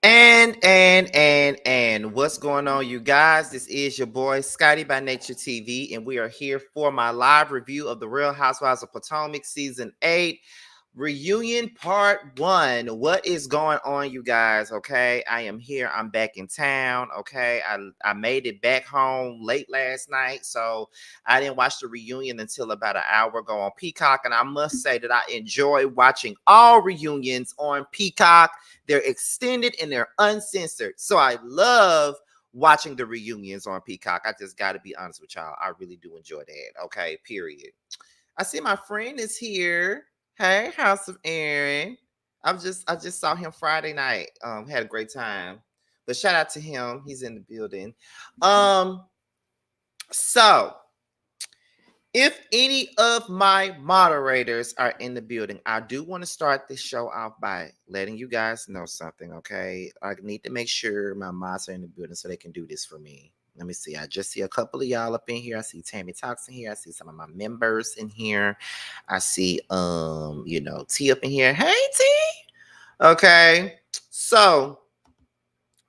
And what's going on, you guys? This is your boy Scotty by Nature TV, and we are here for my live review of the Real Housewives of Potomac Season 8 Reunion Part 1. What is going on, you guys? Okay, I am here. I'm back in town. Okay, I made it back home late last night, so I didn't watch the reunion until about an hour ago on Peacock, and I must say that I enjoy watching all reunions on Peacock. They're extended and they're uncensored. So I love watching the reunions on Peacock. I just got to be honest with y'all. I really do enjoy that. Okay, period. I see my friend is here. Hey, House of Aaron. I just saw him Friday night. Had a great time. But shout out to him. He's in the building. Um, so if any of my moderators are in the building, I do want to start this show off by letting you guys know something, okay? I need to make sure my mods are in the building so they can do this for me. Let me see. I just see a couple of y'all up in here. I see Tammy Talks in here. I see some of my members in here. I see T up in here. Hey T. Okay. So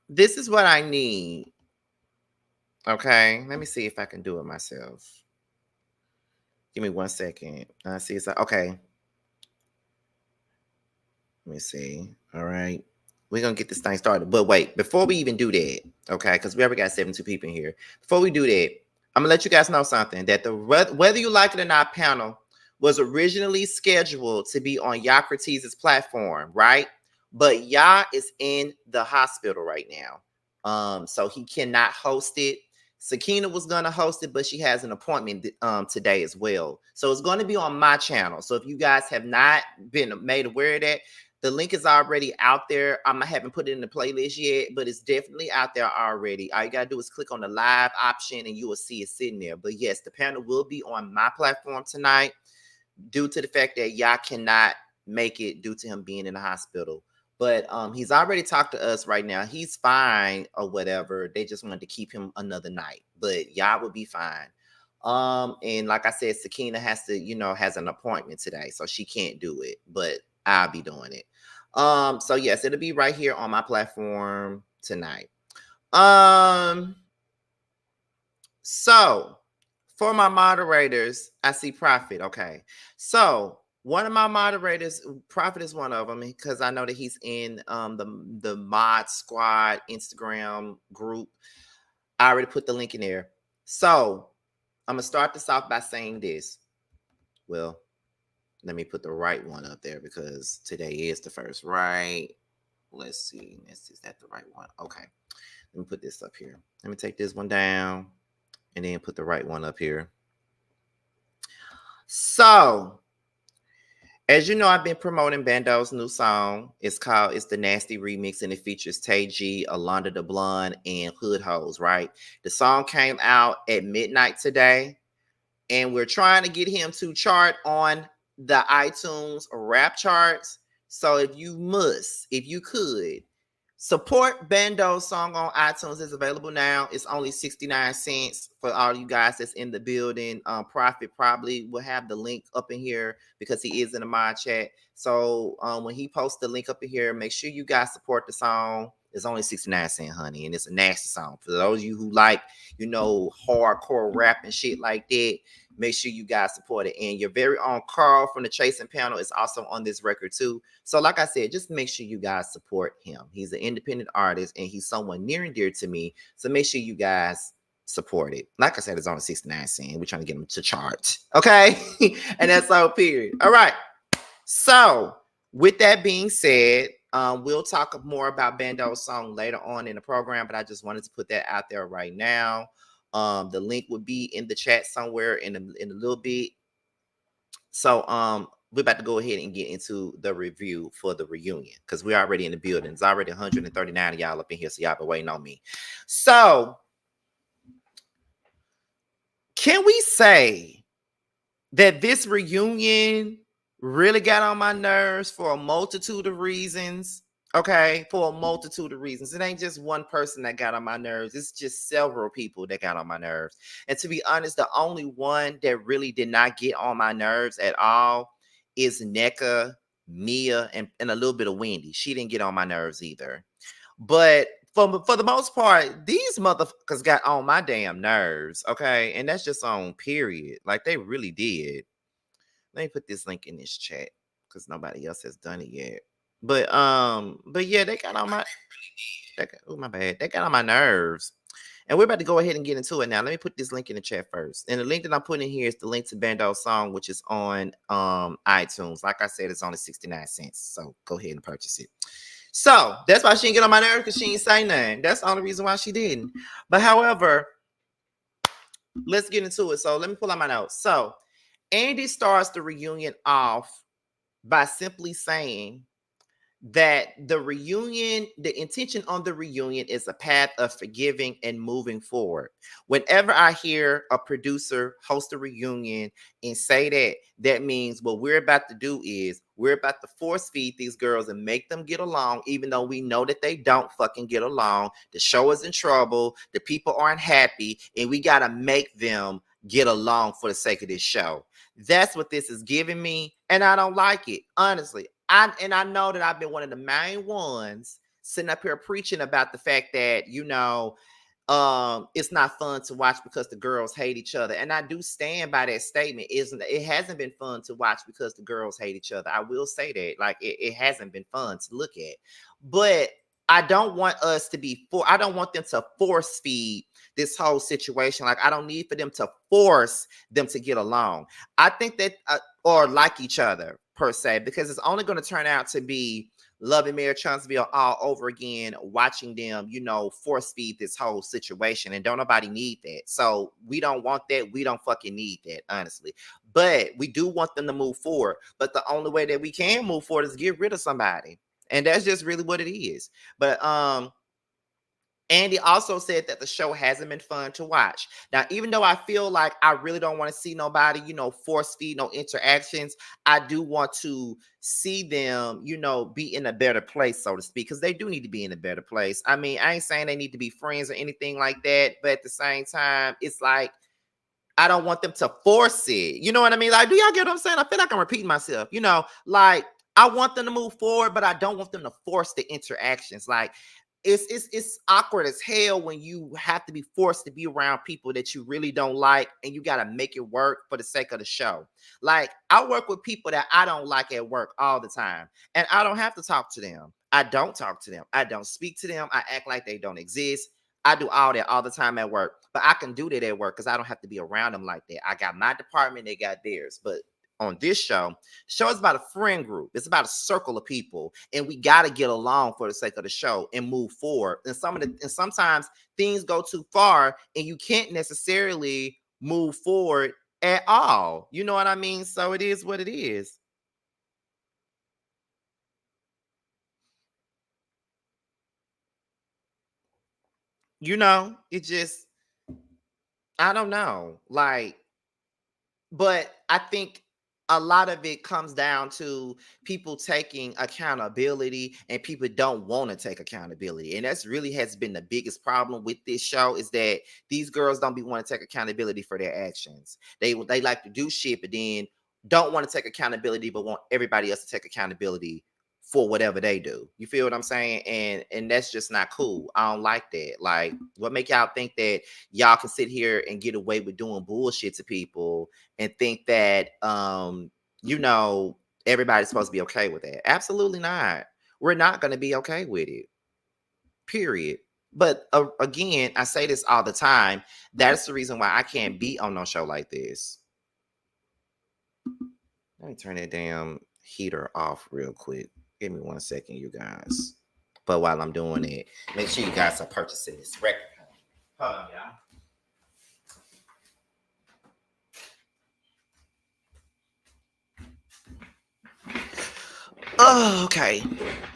this is what I need. Okay. Let me see if I can do it myself. Give me 1 second. I see it's like, okay. Let me see. All right. We're going to get this thing started. But wait, before we even do that, okay, because we already got 72 people in here. Before we do that, I'm going to let you guys know something. That the Whether You Like It or Not panel was originally scheduled to be on Yakrati's platform, right? But Ya is in the hospital right now. So he cannot host it. Sakina was going to host it, but she has an appointment today as well. So it's going to be on my channel. So if you guys have not been made aware of that, the link is already out there. I haven't put it in the playlist yet, but it's definitely out there already. All you got to do is click on the live option and you will see it sitting there. But yes, the panel will be on my platform tonight due to the fact that y'all cannot make it due to him being in the hospital. But he's already talked to us right now. He's fine or whatever. They just wanted to keep him another night, but y'all will be fine. And like I said, Sakina has an appointment today, so she can't do it, but I'll be doing it. So yes, it'll be right here on my platform tonight. So for my moderators, I see Prophet. Okay. So one of my moderators, Prophet is one of them because I know that he's in the Mod Squad Instagram group. I already put the link in there. So I'm gonna start this off by saying this. Well, let me put the right one up there because today is the first, right? Let's see. Is that the right one? Okay. Let me put this up here. Let me take this one down and then put the right one up here. So, as you know, I've been promoting Bando's new song. It's the Nasty Remix, and it features Tay G, Alonda the Blonde, and Hood Hoes, right? The song came out at midnight today, and we're trying to get him to chart on the iTunes rap charts. So if you could, support Bando's song on iTunes. Is available now. It's only 69 cents for all you guys that's in the building. Prophet probably will have the link up in here because he is in the mod chat. So when he posts the link up in here, make sure you guys support the song. It's only 69 cents, honey, and it's a nasty song. For those of you who like, hardcore rap and shit like that, make sure you guys support it. And your very own Carl from the Chasing panel is also on this record too. So like I said, just make sure you guys support him. He's an independent artist and he's someone near and dear to me. So make sure you guys support it. Like I said, it's only 69 cents. We're trying to get him to chart. Okay. And that's all, period. All right. So with that being said, we'll talk more about Bando's song later on in the program, but I just wanted to put that out there right now. The link would be in the chat somewhere in a little bit. So we're about to go ahead and get into the review for the reunion because we're already in the building. It's already 139 of y'all up in here, so y'all been waiting on me. So can we say that this reunion really got on my nerves for a multitude of reasons? Okay, for a multitude of reasons. It ain't just one person that got on my nerves. It's just several people that got on my nerves. And to be honest, the only one that really did not get on my nerves at all is NECA, Mia, and a little bit of Wendy. She didn't get on my nerves either. But for the most part, these motherfuckers got on my damn nerves. Okay. And that's just on period. Like they really did. Let me put this link in this chat because nobody else has done it yet. But yeah, they got on my oh my bad. They got on my nerves. And we're about to go ahead and get into it now. Let me put this link in the chat first. And the link that I'm putting in here is the link to Bando's song, which is on iTunes. Like I said, it's only 69 cents. So go ahead and purchase it. So that's why she didn't get on my nerves, because she ain't say nothing. That's the only reason why she didn't. But however, let's get into it. So let me pull out my notes. So Andy starts the reunion off by simply saying that the intention on the reunion is a path of forgiving and moving forward. Whenever I hear a producer host a reunion and say that, that means what we're about to do is we're about to force feed these girls and make them get along, even though we know that they don't fucking get along. The show is in trouble. The people aren't happy, and we got to make them get along for the sake of this show. That's what this is giving me, and I don't like it, honestly. I know that I've been one of the main ones sitting up here preaching about the fact that, it's not fun to watch because the girls hate each other. And I do stand by that statement. It hasn't been fun to watch because the girls hate each other. I will say that. Like it hasn't been fun to look at. But I don't want us to I don't want them to force feed this whole situation. Like I don't need for them to force them to get along. I think that or like each other per se, because it's only going to turn out to be Love and Mayor Chunksville all over again, watching them, force feed this whole situation. And don't nobody need that. So we don't want that. We don't fucking need that, honestly. But we do want them to move forward. But the only way that we can move forward is get rid of somebody. And that's just really what it is. But Andy also said that the show hasn't been fun to watch. Now, even though I feel like I really don't want to see nobody, force feed, no interactions, I do want to see them, be in a better place, so to speak, because they do need to be in a better place. I mean, I ain't saying they need to be friends or anything like that, but at the same time, it's like, I don't want them to force it. You know what I mean? Like, do y'all get what I'm saying? I feel like I'm repeating myself, like I want them to move forward, but I don't want them to force the interactions. Like, it's awkward as hell when you have to be forced to be around people that you really don't like, and you got to make it work for the sake of the show. Like I work with people that I don't like at work all the time, and I don't have to talk to them. I don't talk to them. I don't speak to them. I act like they don't exist. I do all that all the time at work, but I can do that at work because I don't have to be around them like that. I got my department, they got theirs. But on this show is about a friend group. It's about a circle of people, and we got to get along for the sake of the show and move forward. And sometimes things go too far, and you can't necessarily move forward at all. You know what I mean? So it is what it is. It just, I don't know. Like, but I think a lot of it comes down to people taking accountability, and people don't want to take accountability. And that's really has been the biggest problem with this show, is that these girls don't be want to take accountability for their actions. They like to do shit, but then don't want to take accountability, but want everybody else to take accountability for whatever they do. You feel what I'm saying? And that's just not cool. I don't like that. Like, what make y'all think that y'all can sit here and get away with doing bullshit to people and think that everybody's supposed to be okay with that? Absolutely not. We're not going to be okay with it. Period. But again, I say this all the time. That's the reason why I can't be on no show like this. Let me turn that damn heater off real quick. Give me 1 second, you guys. But while I'm doing it, make sure you guys are purchasing this record. Hold on, y'all. Oh, okay.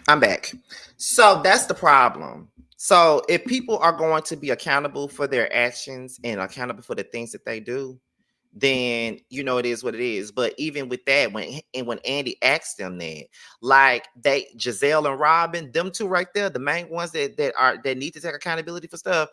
I'm back. So that's the problem. So if people are going to be accountable for their actions and accountable for the things that they do, then it is what it is. But even with that, when Andy asked them that, like Giselle and Robin, them two right there, the main ones that need to take accountability for stuff,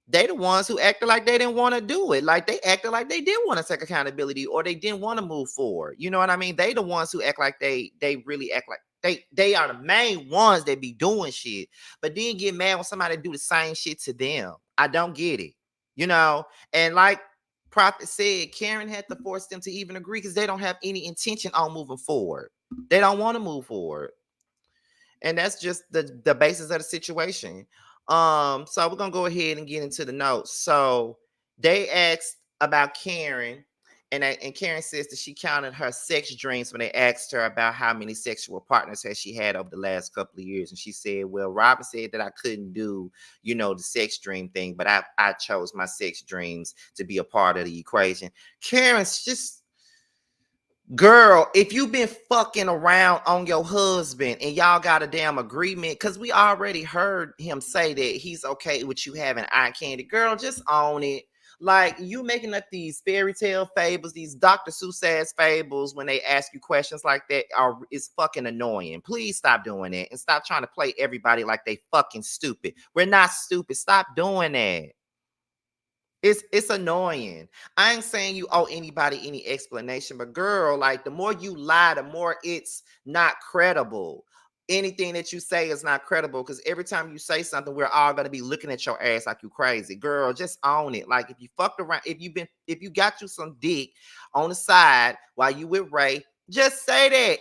they the ones who acted like they didn't want to do it. Like they acted like they didn't want to take accountability, or they didn't want to move forward. You know what I mean? They the ones who act like they really act like They are the main ones that be doing shit, but then get mad when somebody do the same shit to them. I don't get it, you know. And like Prophet said, Karen had to force them to even agree because they don't have any intention on moving forward. They don't want to move forward, and that's just the basis of the situation. So we're gonna go ahead and get into the notes. So they asked about Karen, and Karen says that she counted her sex dreams when they asked her about how many sexual partners has she had over the last couple of years, and she said, "Well, Robin said that I couldn't do, the sex dream thing, but I chose my sex dreams to be a part of the equation." Karen's just, girl, if you've been fucking around on your husband and y'all got a damn agreement, because we already heard him say that he's okay with you having eye candy, girl, just own it. Like, you making up these fairy tale fables, these Dr. Seuss ass fables when they ask you questions like that is fucking annoying. Please stop doing it and stop trying to play everybody like they fucking stupid. We're not stupid. Stop doing that. It's annoying. I ain't saying you owe anybody any explanation, but girl, like, the more you lie, the more it's not credible. Anything that you say is not credible because every time you say something, we're all gonna be looking at your ass like you crazy. Girl, just own it. Like, if you fucked around, if you got you some dick on the side while you with Ray, just say that.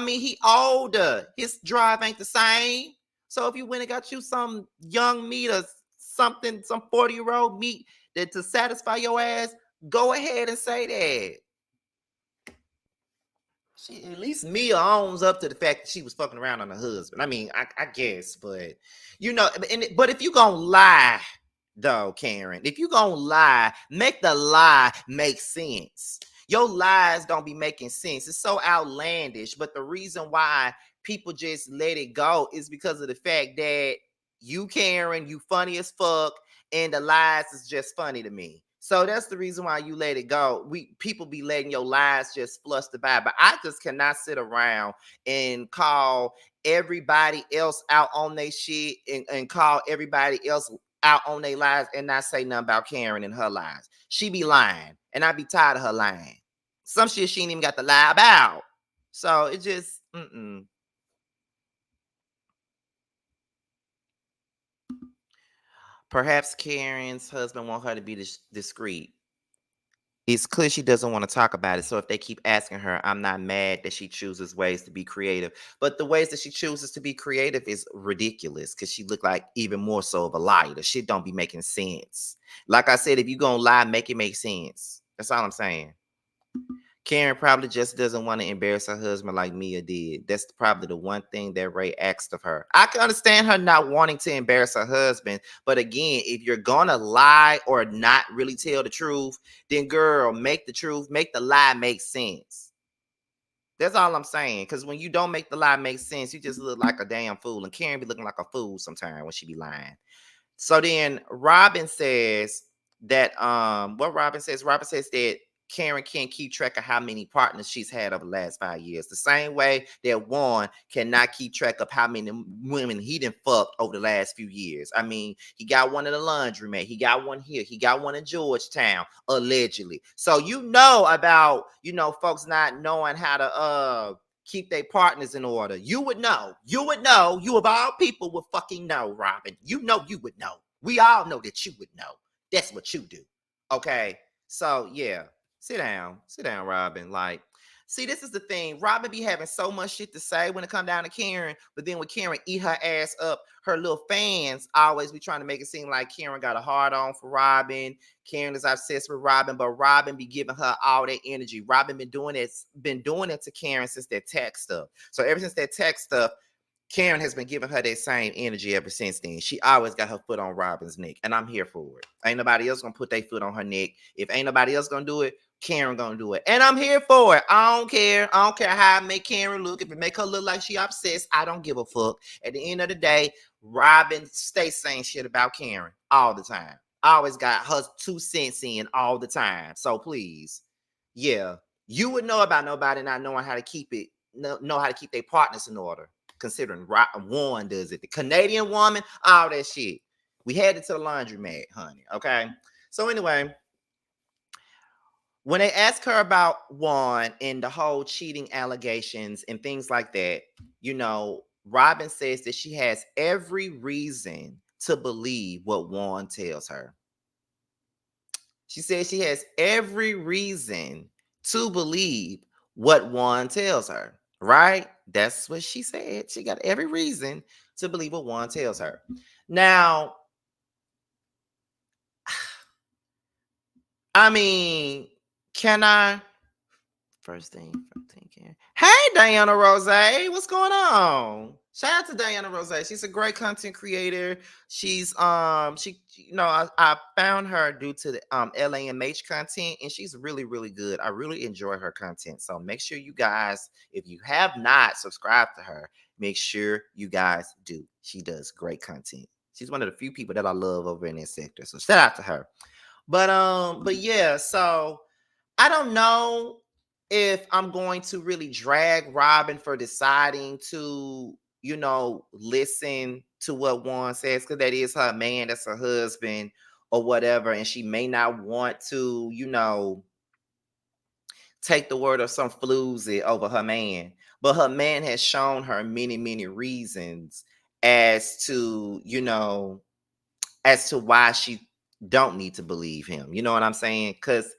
He older. His drive ain't the same. So if you went and got you some young meat or something, some 40-year-old meat that to satisfy your ass, go ahead and say that. At least Mia owns up to the fact that she was fucking around on her husband. I mean, I guess, but but if you gonna lie, though, Karen, if you gonna lie, make the lie make sense. Your lies don't be making sense. It's so outlandish, but the reason why people just let it go is because of the fact that you, Karen, you funny as fuck, and the lies is just funny to me. So that's the reason why you let it go. People be letting your lies just fluster by, but I just cannot sit around and call everybody else out on their shit and call everybody else out on their lies and not say nothing about Karen and her lies. She be lying, and I be tired of her lying. Some shit she ain't even got to lie about. So it just, Perhaps Karen's husband want her to be discreet. It's clear she doesn't want to talk about it. So if they keep asking her, I'm not mad that she chooses ways to be creative. But the ways that she chooses to be creative is ridiculous because she look like even more so of a liar. The shit don't be making sense. Like I said, if you gonna lie, make it make sense. That's all I'm saying. Karen probably just doesn't want to embarrass her husband like Mia did. That's probably the one thing that Ray asked of her. I can understand her not wanting to embarrass her husband, but again, if you're gonna lie or not really tell the truth, then girl, make the lie make sense. That's all I'm saying. Because when you don't make the lie make sense, you just look like a damn fool. And Karen be looking like a fool sometimes when she be lying. So then Robin says that Robin says that Karen can't keep track of how many partners she's had over the last 5 years. The same way that Juan cannot keep track of how many women he done fucked over the last few years. I mean, he got one in the laundromat, he got one here, he got one in Georgetown, allegedly. So about folks not knowing how to keep their partners in order. You would know. You of all people would fucking know, Robin. You would know. We all know that you would know. That's what you do. Okay. So yeah. Sit down, Robin. Like, see, this is the thing. Robin be having so much shit to say when it come down to Karen, but then when Karen eat her ass up, her little fans always be trying to make it seem like Karen got a hard on for Robin. Karen is obsessed with Robin, but Robin be giving her all that energy. Robin been doing it to Karen since that text stuff. So ever since that text stuff, Karen has been giving her that same energy ever since then. She always got her foot on Robin's neck, and I'm here for it. Ain't nobody else gonna put their foot on her neck. If ain't nobody else gonna do it, Karen gonna do it, and I'm here for it. I don't care. I don't care how I make Karen look. If it make her look like she obsessed, I don't give a fuck. At the end of the day, Robin stays saying shit about Karen all the time. I always got her 2 cents in all the time. So please, yeah, you would know about nobody not knowing how to keep it, know how to keep their partners in order. Considering Juan does it, the Canadian woman, all that shit. We headed to the laundromat, honey. Okay. So anyway, when they ask her about Juan and the whole cheating allegations and things like that, Robin says that she has every reason to believe what Juan tells her. She says she has every reason to believe what Juan tells her, right? That's what she said. She got every reason to believe what Juan tells her. Now, I mean, can I? First thing, Karen. Hey, Diana Rose, what's going on? Shout out to Diana Rose. She's a great content creator. She's I found her due to the LAMH content, and she's really, really good. I really enjoy her content. So make sure you guys, if you have not subscribed to her, make sure you guys do. She does great content. She's one of the few people that I love over in this sector. So shout out to her. But yeah, so I don't know if I'm going to really drag Robin for deciding to, listen to what Juan says, because that is her man, that's her husband or whatever. And she may not want to, take the word of some floozy over her man. But her man has shown her many, many reasons as to, as to why she don't need to believe him. You know what I'm saying? Because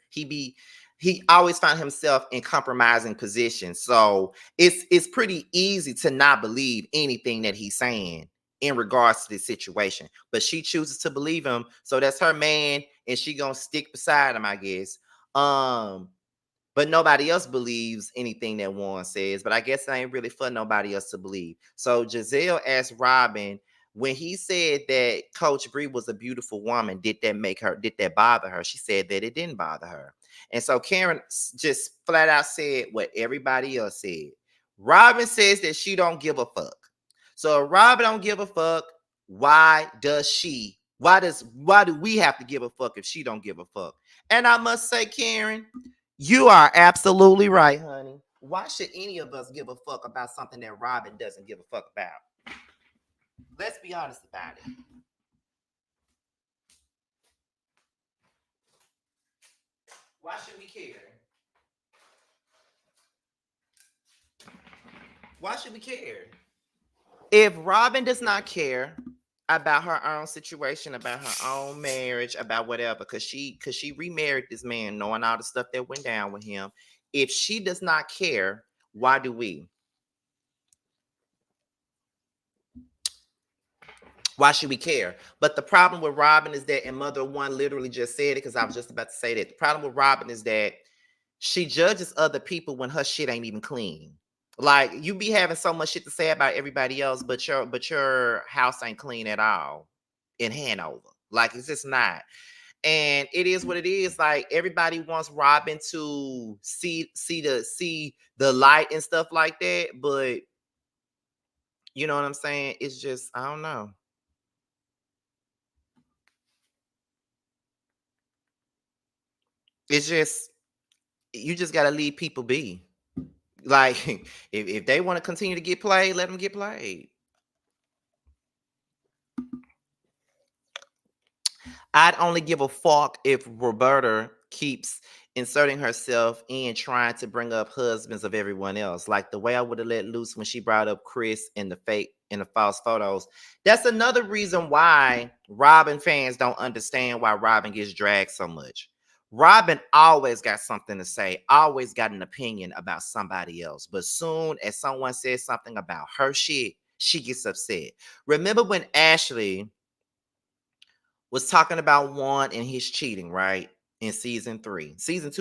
he always found himself in compromising positions. So it's pretty easy to not believe anything that he's saying in regards to this situation. But she chooses to believe him. So that's her man, and she gonna stick beside him, I guess. But nobody else believes anything that Juan says. But I guess it ain't really for nobody else to believe. So Giselle asked Robin, when he said that Coach Bree was a beautiful woman, did that bother her? She said that it didn't bother her. And so Karen just flat out said what everybody else said. Robin says that she don't give a fuck. So if Robin don't give a fuck, why do we have to give a fuck if she don't give a fuck? And I must say, Karen, you are absolutely right, honey. Why should any of us give a fuck about something that Robin doesn't give a fuck about? Let's be honest about it. Why should we care? Why should we care? If Robin does not care about her own situation, about her own marriage, about whatever, because she remarried this man, knowing all the stuff that went down with him. If she does not care, why do we? Why should we care? But the problem with Robin is that, and Mother One literally just said it, because I was just about to say that. The problem with Robin is that she judges other people when her shit ain't even clean. Like, you be having so much shit to say about everybody else, but your house ain't clean at all in Hanover. Like, it's just not. And it is what it is. Like, everybody wants Robin to see the light and stuff like that, but you know what I'm saying? It's just, I don't know. It's just, you just gotta leave people be. Like, if they want to continue to get played, let them get played. I'd only give a fuck if Roberta keeps inserting herself in trying to bring up husbands of everyone else. Like the way I would have let loose when she brought up Chris in the false photos. That's another reason why Robin fans don't understand why Robin gets dragged so much. Robin always got something to say, always got an opinion about somebody else. But soon as someone says something about her shit, she gets upset. Remember when Ashley was talking about Juan and his cheating, right? In season 2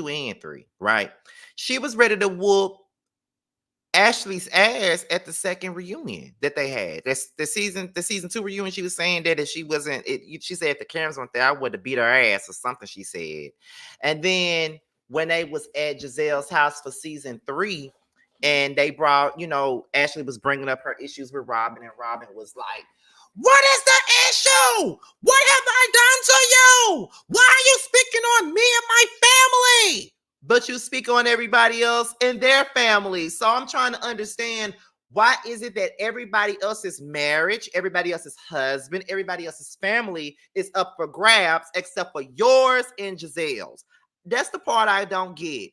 and 3, right? She was ready to whoop Ashley's ass at the second reunion that they had. That's the season 2 reunion. She was saying that if she wasn't, she said if the cameras weren't there, I would have beat her ass or something. She said, and then when they was at Giselle's house for season 3, and they brought, Ashley was bringing up her issues with Robin, and Robin was like, "What is the issue? What have I done to you? Why are you speaking on me and my family? But you speak on everybody else and their family." So I'm trying to understand, why is it that everybody else's marriage, everybody else's husband, everybody else's family is up for grabs except for yours and Giselle's? That's the part I don't get.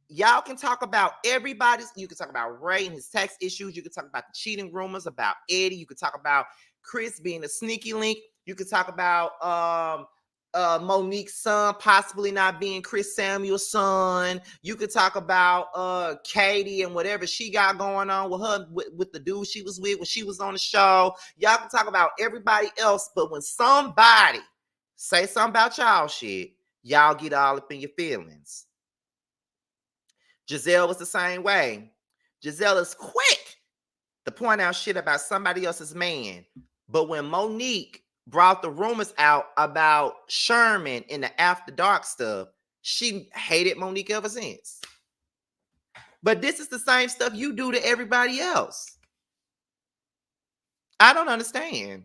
Y'all can talk about everybody's. You can talk about Ray and his tax issues. You can talk about the cheating rumors about Eddie. You can talk about Chris being a sneaky link. You can talk about Monique's son possibly not being Chris Samuel's son. You could talk about Katie and whatever she got going on with her with the dude she was with when she was on the show. Y'all can talk about everybody else, but when somebody say something about y'all shit, y'all get all up in your feelings. Giselle was the same way. Giselle is quick to point out shit about somebody else's man. But when Monique brought the rumors out about Sherman and the After Dark stuff, she hated Monique ever since. But this is the same stuff you do to everybody else. I don't understand.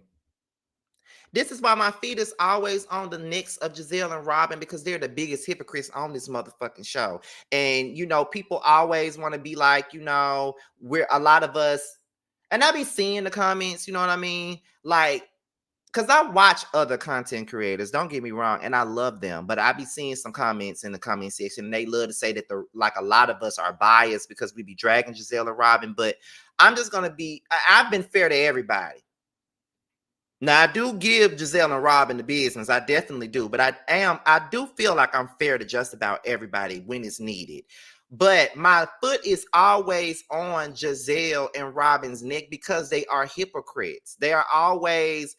This is why my feet is always on the necks of Giselle and Robin, because they're the biggest hypocrites on this motherfucking show. And, people always want to be like, we're a lot of us, and I be seeing the comments, you know what I mean? Like, because I watch other content creators, don't get me wrong, and I love them, but I be seeing some comments in the comment section, and they love to say that a lot of us are biased because we be dragging Giselle and Robin, but I'm just going to I've been fair to everybody. Now, I do give Giselle and Robin the business. I definitely do. But I do feel like I'm fair to just about everybody when it's needed. But my foot is always on Giselle and Robin's neck because they are hypocrites. They are always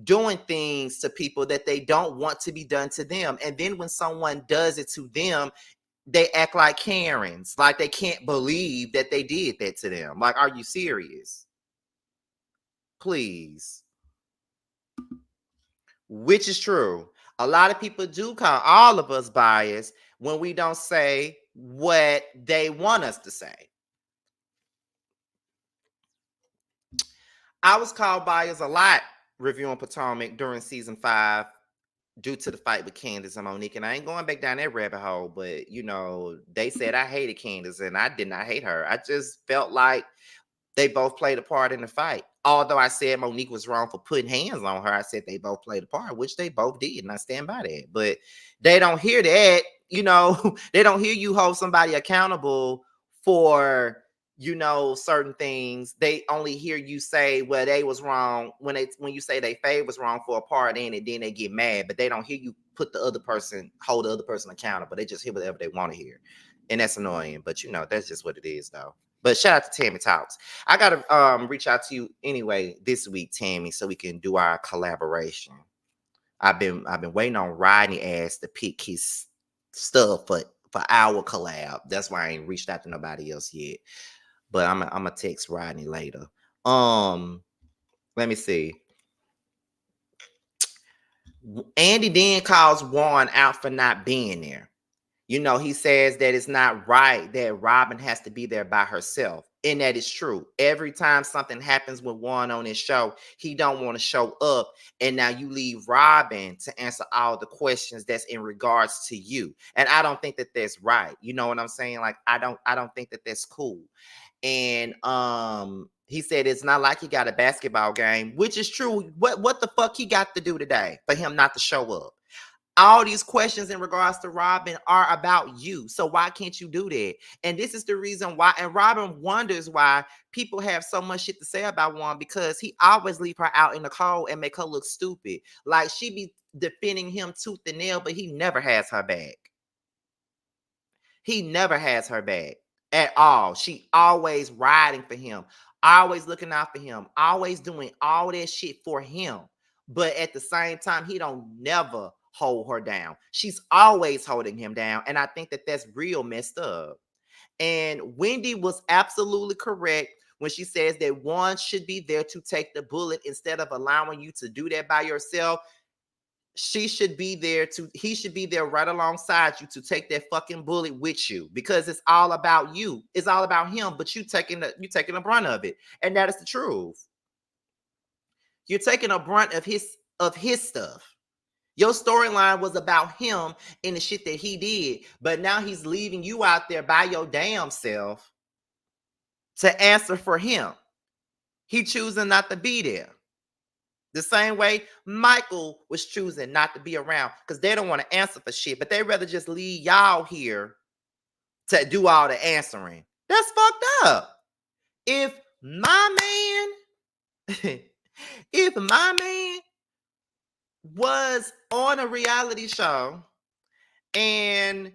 doing things to people that they don't want to be done to them. And then when someone does it to them, they act like Karens. Like they can't believe that they did that to them. Like, are you serious? Please. Which is true. A lot of people do call all of us biased when we don't say what they want us to say. I was called biased a lot reviewing Potomac during season 5 due to the fight with Candace and Monique. And I ain't going back down that rabbit hole, but they said I hated Candace and I did not hate her. I just felt like they both played a part in the fight. Although I said Monique was wrong for putting hands on her, I said they both played a part, which they both did, and I stand by that. But they don't hear that, they don't hear you hold somebody accountable for, certain things. They only hear you say, well, they was wrong when you say they Faye was wrong for a part in it, then they get mad, but they don't hear you hold the other person accountable. They just hear whatever they want to hear. And that's annoying, but that's just what it is though. But shout out to Tammy Talks. I gotta reach out to you anyway this week, Tammy, so we can do our collaboration. I've been waiting on Rodney ass to pick his stuff for our collab. That's why I ain't reached out to nobody else yet. But I'm gonna text Rodney later. Let me see. Andy then calls Juan out for not being there. He says that it's not right that Robin has to be there by herself. And that is true. Every time something happens with Juan on his show, he don't want to show up. And now you leave Robin to answer all the questions that's in regards to you. And I don't think that that's right. You know what I'm saying? Like, I don't think that that's cool. And he said it's not like he got a basketball game, which is true. What the fuck he got to do today for him not to show up? All these questions in regards to Robin are about you. So why can't you do that? And this is the reason why. And Robin wonders why people have so much shit to say about Juan, because he always leave her out in the cold and make her look stupid. Like she be defending him tooth and nail, but he never has her back. He never has her back at all. She always riding for him, always looking out for him, always doing all that shit for him. But at the same time, he don't never hold her down. She's always holding him down. And I think that that's real messed up. And Wendy was absolutely correct when she says that one should be there to take the bullet instead of allowing you to do that by yourself. He should be there right alongside you to take that fucking bullet with you, because it's all about you. It's all about him, but you taking the brunt of it. And that is the truth. You're taking a brunt of his stuff. Your storyline was about him and the shit that he did, but now he's leaving you out there by your damn self to answer for him. He choosing not to be there. The same way Michael was choosing not to be around because they don't want to answer for shit, but they rather just leave y'all here to do all the answering. That's fucked up. If my man, if my man was on a reality show and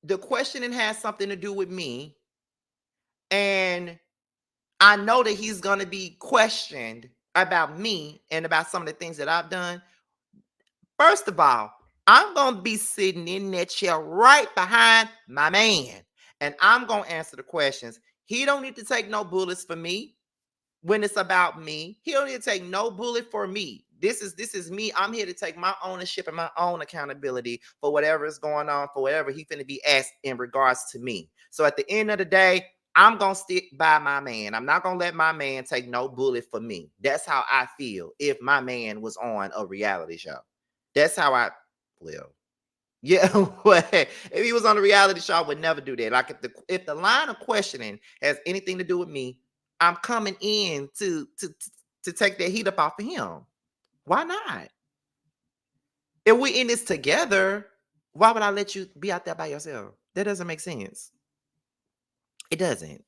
the questioning has something to do with me, and I know that he's going to be questioned about me and about some of the things that I've done, first of all, I'm going to be sitting in that chair right behind my man, and I'm going to answer the questions. He don't need to take no bullets for me. When it's about me, he don't need to take no bullet for me. This is me. I'm here to take my ownership and my own accountability for whatever is going on, for whatever he finna be asked in regards to me. So at the end of the day, I'm gonna stick by my man. I'm not gonna let my man take no bullet for me. That's how I feel if my man was on a reality show. That's how I well. Yeah, if he was on a reality show, I would never do that. Like if the line of questioning has anything to do with me, I'm coming in to take that heat up off of him. Why not? If we in this together, why would I let you be out there by yourself? That doesn't make sense. It doesn't.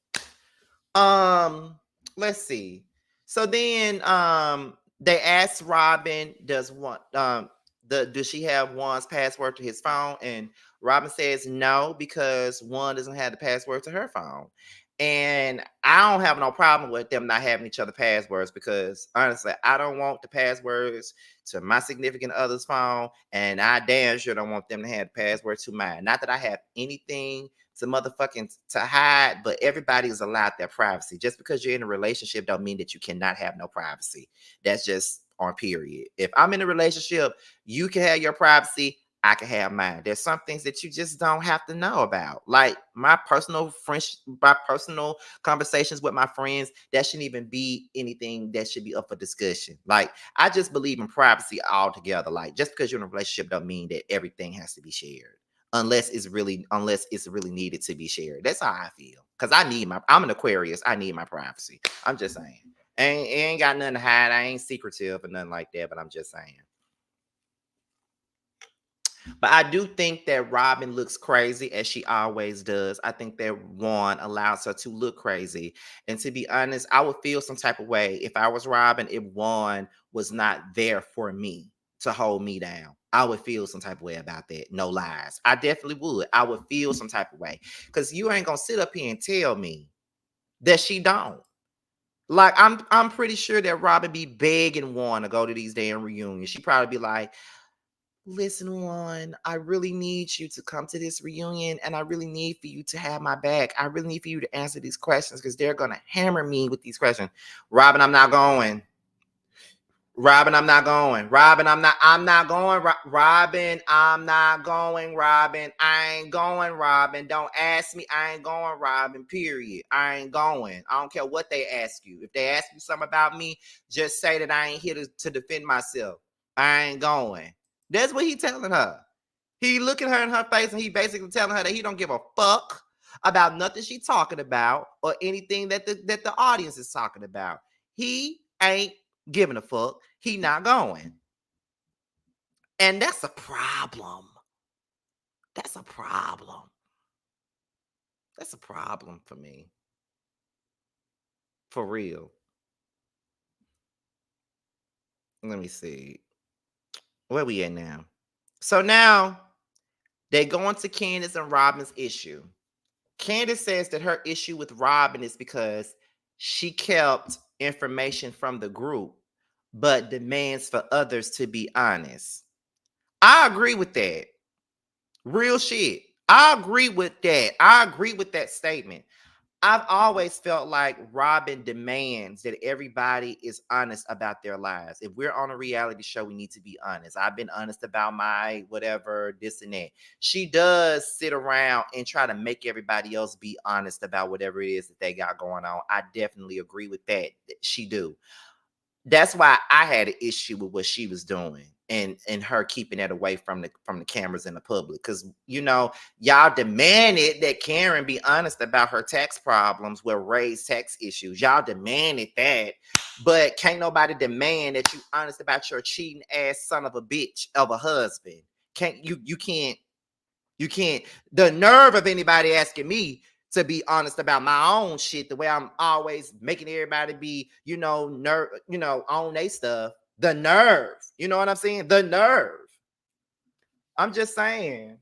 Um, let's see. So then they asked Robin, does she have Juan's password to his phone? And Robin says no, because Juan doesn't have the password to her phone. And I don't have no problem with them not having each other passwords, because honestly, I don't want the passwords to my significant other's phone, and I damn sure don't want them to have the password to mine. Not that I have anything to hide, but everybody is allowed their privacy. Just because you're in a relationship don't mean that you cannot have no privacy. That's just on period. If I'm in a relationship, you can have your privacy, I can have mine. There's some things that you just don't have to know about. Like my personal conversations with my friends, that shouldn't even be anything that should be up for discussion. Like I just believe in privacy altogether. Like just because you're in a relationship don't mean that everything has to be shared. Unless it's really needed to be shared. That's how I feel. Because I'm an Aquarius. I need my privacy. I'm just saying. Ain't got nothing to hide. I ain't secretive or nothing like that, but I'm just saying. But I do think that Robin looks crazy, as she always does. I think that Juan allows her to look crazy. And to be honest, I would feel some type of way if I was Robin, if Juan was not there for me to hold me down. I would feel some type of way about that. No lies. I definitely would. I would feel some type of way. Because you ain't gonna sit up here and tell me that she don't. Like I'm pretty sure that Robin be begging Juan to go to these damn reunions. She probably be like, listen, Juan, I really need you to come to this reunion, and I really need for you to have my back. I really need for you to answer these questions because they're gonna hammer me with these questions. Robin, I'm not going. Robin, I'm not going. I'm not going. Robin, I'm not going. Robin, I ain't going. Robin, don't ask me. I ain't going, Robin, period. I ain't going. I don't care what they ask you. If they ask you something about me, just say that I ain't here to defend myself. I ain't going. That's what he telling her. He looking her in her face and he basically telling her that he don't give a fuck about nothing she talking about or anything that the audience is talking about. He ain't giving a fuck. He not going. And that's a problem. That's a problem. That's a problem for me. For real. Let me see. Where we at now? So now they go into Candace and Robin's issue. Candace says that her issue with Robin is because she kept information from the group, but demands for others to be honest. I agree with that. Real shit. I agree with that. I agree with that statement. I've always felt like Robin demands that everybody is honest about their lives. If we're on a reality show, we need to be honest. I've been honest about my whatever, this and that. She does sit around and try to make everybody else be honest about whatever it is that they got going on. I definitely agree with that. She do. That's why I had an issue with what she was doing. and her keeping that away from the cameras in the public, because y'all demanded that Karen be honest about her tax problems with raised tax issues. Y'all demanded that, but can't nobody demand that you honest about your cheating ass son of a bitch of a husband. You can't. The nerve of anybody asking me to be honest about my own shit, the way I'm always making everybody be, on they stuff. The nerve. You know what I'm saying? The nerve. I'm just saying.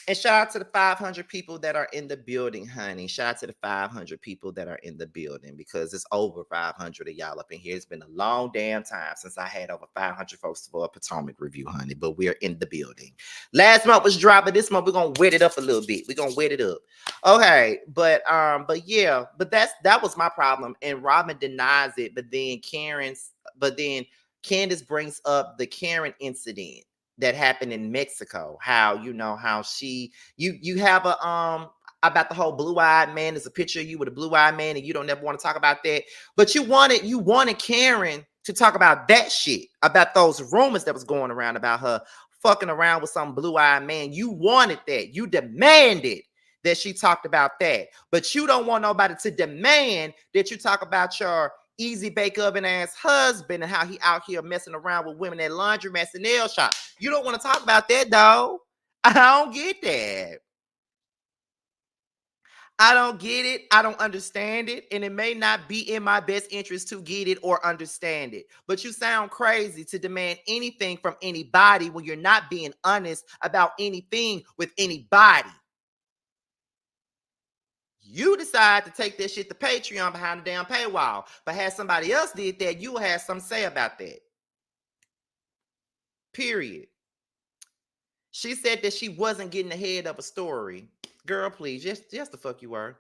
And shout out to the 500 people that are in the building, honey. Shout out to the 500 people that are in the building, because it's over 500 of y'all up in here. It's been a long damn time since I had over 500 folks for a Potomac review, honey. But we're in the building. Last month was dry, but this month we're gonna wet it up a little bit. We're gonna wet it up. Okay, but yeah, but that was my problem. And Robin denies it, but then Candace brings up the Karen incident that happened in Mexico. How you have a about the whole blue-eyed man. There's a picture of you with a blue-eyed man, and you don't ever want to talk about that. But you wanted Karen to talk about that shit, about those rumors that was going around about her fucking around with some blue-eyed man. You wanted that. You demanded that she talked about that. But you don't want nobody to demand that you talk about your easy bake oven ass husband and how he out here messing around with women at laundromats and nail shop. You don't want to talk about that, though. I don't get that. I don't get it. I don't understand it. And it may not be in my best interest to get it or understand it. But you sound crazy to demand anything from anybody when you're not being honest about anything with anybody. You decide to take that shit to Patreon behind the damn paywall. But had somebody else did that, you will have something to say about that. Period. She said that she wasn't getting ahead of a story. Girl, please, just the fuck you were.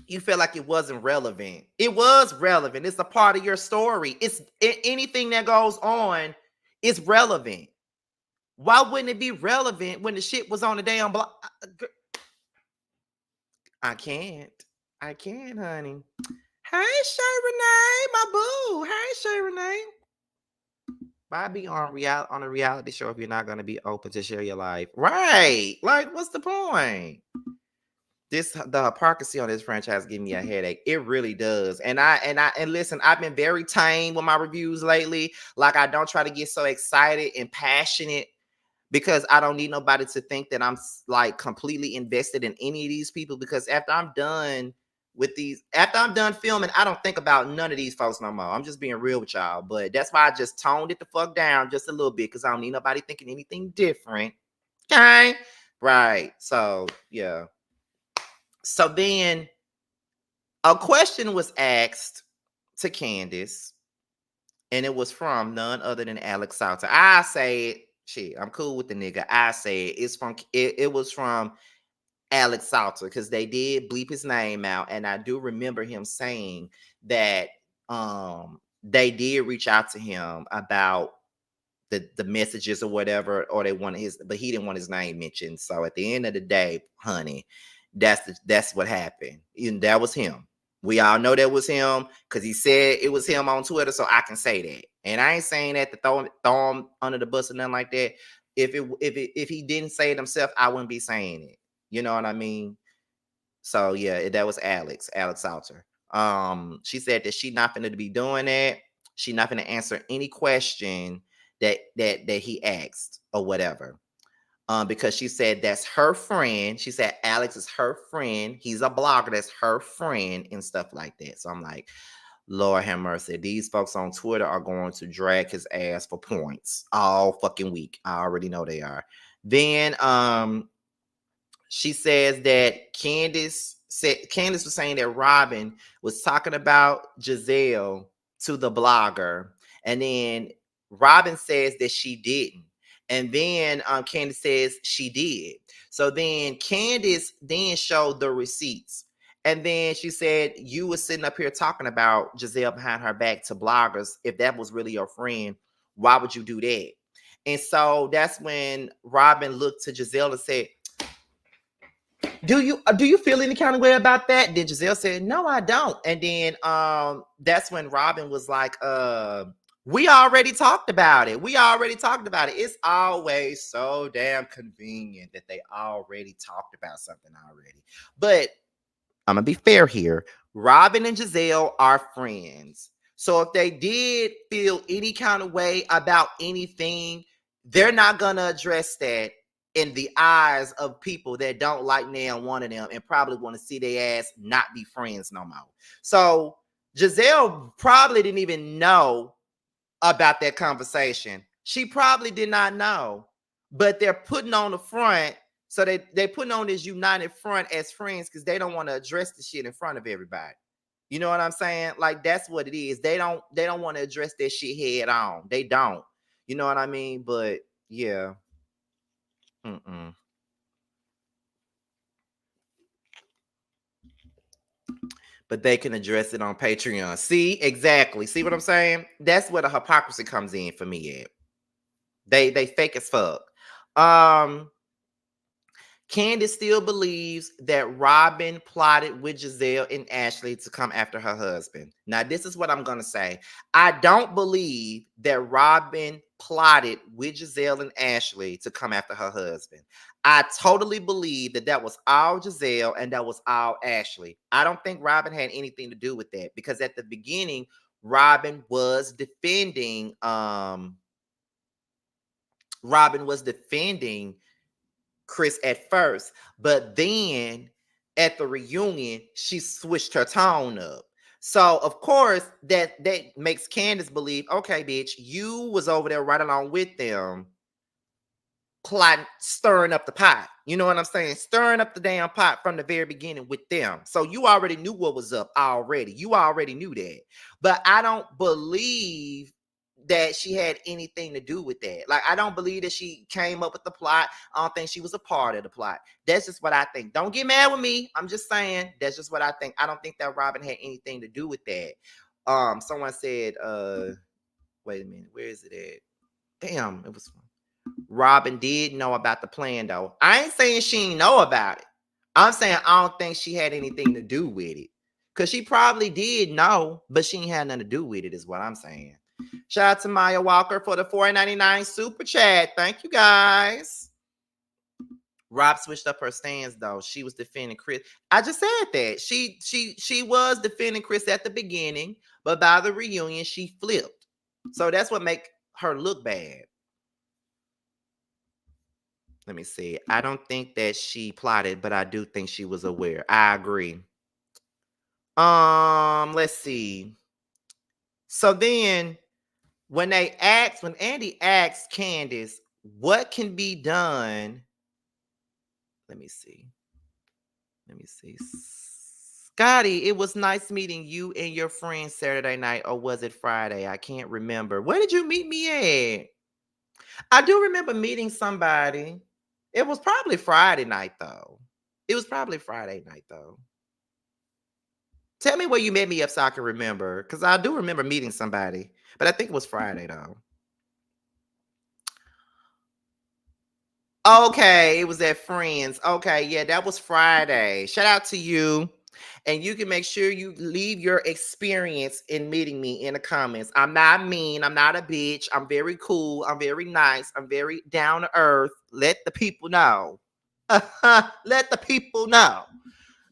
You felt like it wasn't relevant. It was relevant. It's a part of your story. It's anything that goes on is relevant. Why wouldn't it be relevant when the shit was on the damn block? I can't, honey. Hey, Shay Renee, my boo. Hey, Shay Renee. Why be on a reality show if you're not going to be open to share your life? Right. Like, what's the point? The hypocrisy on this franchise give me a headache. It really does. And listen, I've been very tame with my reviews lately. Like, I don't try to get so excited and passionate, because I don't need nobody to think that I'm like completely invested in any of these people. Because after I'm done filming, I don't think about none of these folks no more. I'm just being real with y'all. But that's why I just toned it the fuck down just a little bit, because I don't need nobody thinking anything different. Okay? Right. So, yeah. So then a question was asked to Candace, and it was from none other than Alex Salter. I say, shit, I'm cool with the nigga. I say it was from Alex Salter, because they did bleep his name out, and I do remember him saying that they did reach out to him about the messages or whatever, or they wanted but he didn't want his name mentioned. So at the end of the day, honey, that's what happened. And that was him. We all know that was him, because he said it was him on Twitter, so I can say that. And I ain't saying that to throw him under the bus or nothing like that. If he didn't say it himself, I wouldn't be saying it. You know what I mean? So yeah, that was Alex Salter. She said that she not finna be doing that. She not finna answer any question that he asked or whatever. Because she said that's her friend. She said Alex is her friend. He's a blogger. That's her friend and stuff like that. So I'm like, Lord have mercy. These folks on Twitter are going to drag his ass for points all fucking week. I already know they are. Then she says that Candace was saying that Robin was talking about Giselle to the blogger, and then Robin says that she didn't. And then Candace says she did. So then Candace then showed the receipts. And then she said, you were sitting up here talking about Giselle behind her back to bloggers. If that was really your friend, why would you do that? And so that's when Robin looked to Giselle and said, do you feel any kind of way about that? Then Giselle said, no, I don't. And then that's when Robin was like, we already talked about it. We already talked about it. It's always so damn convenient that they already talked about something already. But I'm gonna be fair here. Robin and Giselle are friends. So if they did feel any kind of way about anything, they're not gonna address that in the eyes of people that don't like neither one of them and probably want to see their ass not be friends no more. So Giselle probably didn't even know about that conversation. She probably did not know, but they're putting on the front. So they putting on this united front as friends because they don't want to address the shit in front of everybody. You know what I'm saying? Like that's what it is. They don't want to address that shit head on. They don't. You know what I mean? But yeah. Mm-mm. But they can address it on Patreon. See, exactly. See what I'm saying? That's where the hypocrisy comes in for me at. They fake as fuck. Candace still believes that Robin plotted with Giselle and Ashley to come after her husband. Now, this is what I'm going to say. I don't believe that Robin plotted with Giselle and Ashley to come after her husband. I totally believe that was all Giselle and that was all Ashley. I don't think Robin had anything to do with that because at the beginning, Robin was defending Chris at first, but then at the reunion, she switched her tone up. So of course that makes Candace believe, okay, bitch, you was over there right along with them, plotting, stirring up the pot. You know what I'm saying? Stirring up the damn pot from the very beginning with them. So you already knew what was up already. You already knew that. But I don't believe that she had anything to do with that. Like, I don't believe that she came up with the plot. I don't think she was a part of the plot. That's just what I think. Don't get mad with me. I'm just saying that's just what I think. I don't think that Robin had anything to do with that. Someone said, wait a minute, where is it at? Damn, it was Robin did know about the plan though. I ain't saying she didn't know about it. I'm saying I don't think she had anything to do with it. Cause she probably did know, but she ain't had nothing to do with it, is what I'm saying. Shout out to Maya Walker for the $4.99 super chat. Thank you guys. Rob switched up her stance though. She was defending Chris. I just said that. She was defending Chris at the beginning, but by the reunion, she flipped. So that's what make her look bad. Let me see. I don't think that she plotted, but I do think she was aware. I agree. Let's see. So then when Andy asked Candace what can be done, let me see. Scotty, it was nice meeting you and your friends Saturday night, or was it Friday? I can't remember. Where did you meet me at? I do remember meeting somebody. It was probably Friday night, though. Tell me where you met me up so I can remember, because I do remember meeting somebody, but I think it was Friday, though. Okay, it was at Friends. Okay, yeah, that was Friday. Shout out to you. And you can make sure you leave your experience in meeting me in the comments. I'm not mean. I'm not a bitch. I'm very cool. I'm very nice. I'm very down to earth. Let the people know. Let the people know.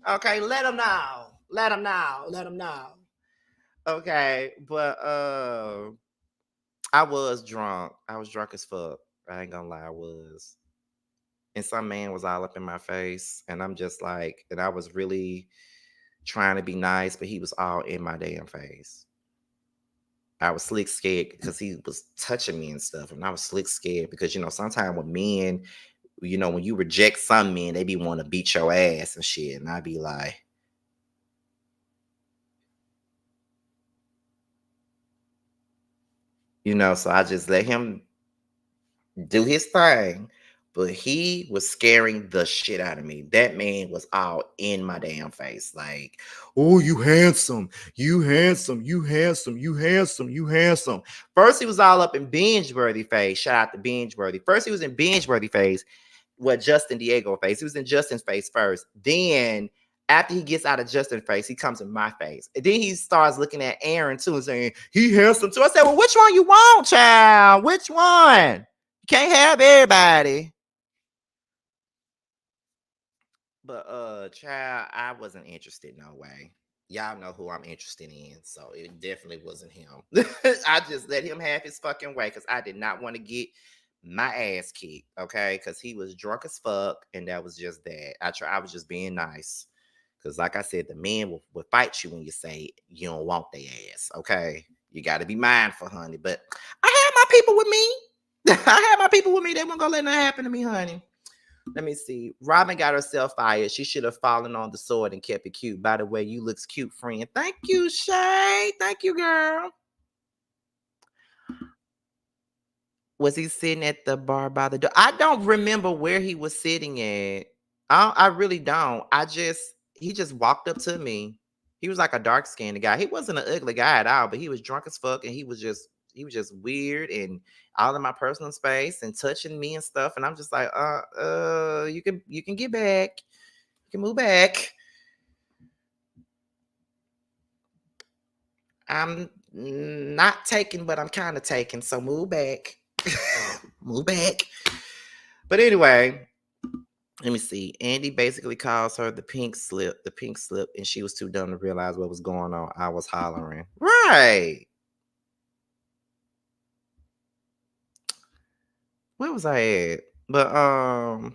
Okay, let them know. Let them know. Let them know. Okay, but I was drunk. I was drunk as fuck. I ain't gonna lie, I was. And some man was all up in my face, and I'm just like, and I was really trying to be nice, but he was all in my damn face. I was slick scared because he was touching me and stuff, and I was slick scared because sometimes with men, when you reject some men, they be want to beat your ass and shit, and I'd be like, so I just let him do his thing. But he was scaring the shit out of me. That man was all in my damn face. Like, oh, you handsome. You handsome. You handsome. You handsome. You handsome. First, he was all up in binge-worthy face. Shout out to binge-worthy. First, he was in binge-worthy face. Justin Diego face. He was in Justin's face first. Then after he gets out of Justin's face, he comes in my face. And then he starts looking at Aaron too and saying, he handsome too. I said, well, which one you want, child? Which one? You can't have everybody. But child, I wasn't interested no way. Y'all know who I'm interested in, so it definitely wasn't him. I just let him have his fucking way because I did not want to get my ass kicked, okay? Because he was drunk as fuck, and that was just that. I was just being nice. Because like I said, the men will fight you when you say you don't want their ass, okay? You got to be mindful, honey. But I had my people with me. I had my people with me. They weren't going to let nothing happen to me, honey. Let me see. Robin got herself fired. She should have fallen on the sword and kept it cute. By the way, you looks cute, friend. Thank you, Shay. Thank you, girl. Was he sitting at the bar by the door? I don't remember where he was sitting at. I really don't. He just walked up to me. He was like a dark-skinned guy. He wasn't an ugly guy at all, but he was drunk as fuck, and he was just weird and all in my personal space and touching me and stuff. And I'm just like, you can get back. You can move back. I'm not taking, but I'm kind of taking. So move back. Move back. But anyway, let me see. Andy basically calls her the pink slip, and she was too dumb to realize what was going on. I was hollering. Right. Where was I at? But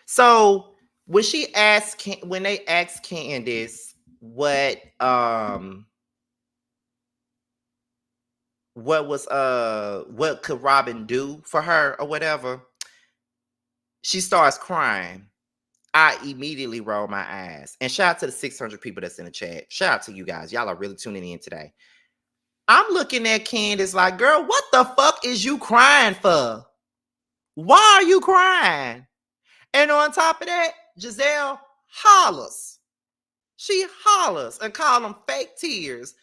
so when they asked Candace what what could Robin do for her or whatever, she starts crying. I immediately roll my eyes. And shout out to the 600 people that's in the chat. Shout out to you guys. Y'all are really tuning in today. I'm looking at Candace like, girl, what the fuck is you crying for? Why are you crying? And on top of that, Giselle hollers. She hollers and call them fake tears.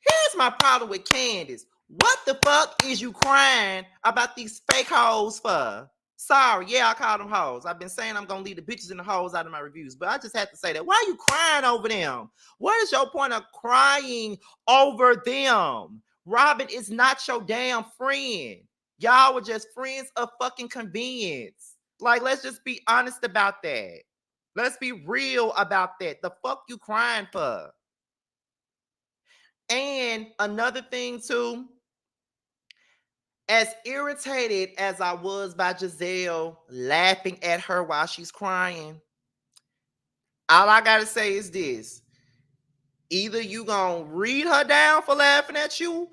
Here's my problem with Candace. What the fuck is you crying about these fake hoes for? Sorry, yeah, I call them hoes. I've been saying I'm going to leave the bitches and the hoes out of my reviews, but I just have to say that. Why are you crying over them? What is your point of crying over them? Robin is not your damn friend. Y'all were just friends of fucking convenience. Like, let's just be honest about that. Let's be real about that. The fuck you crying for? And another thing too, as irritated as I was by Giselle laughing at her while she's crying, all I gotta say is this. Either you gonna read her down for laughing at you,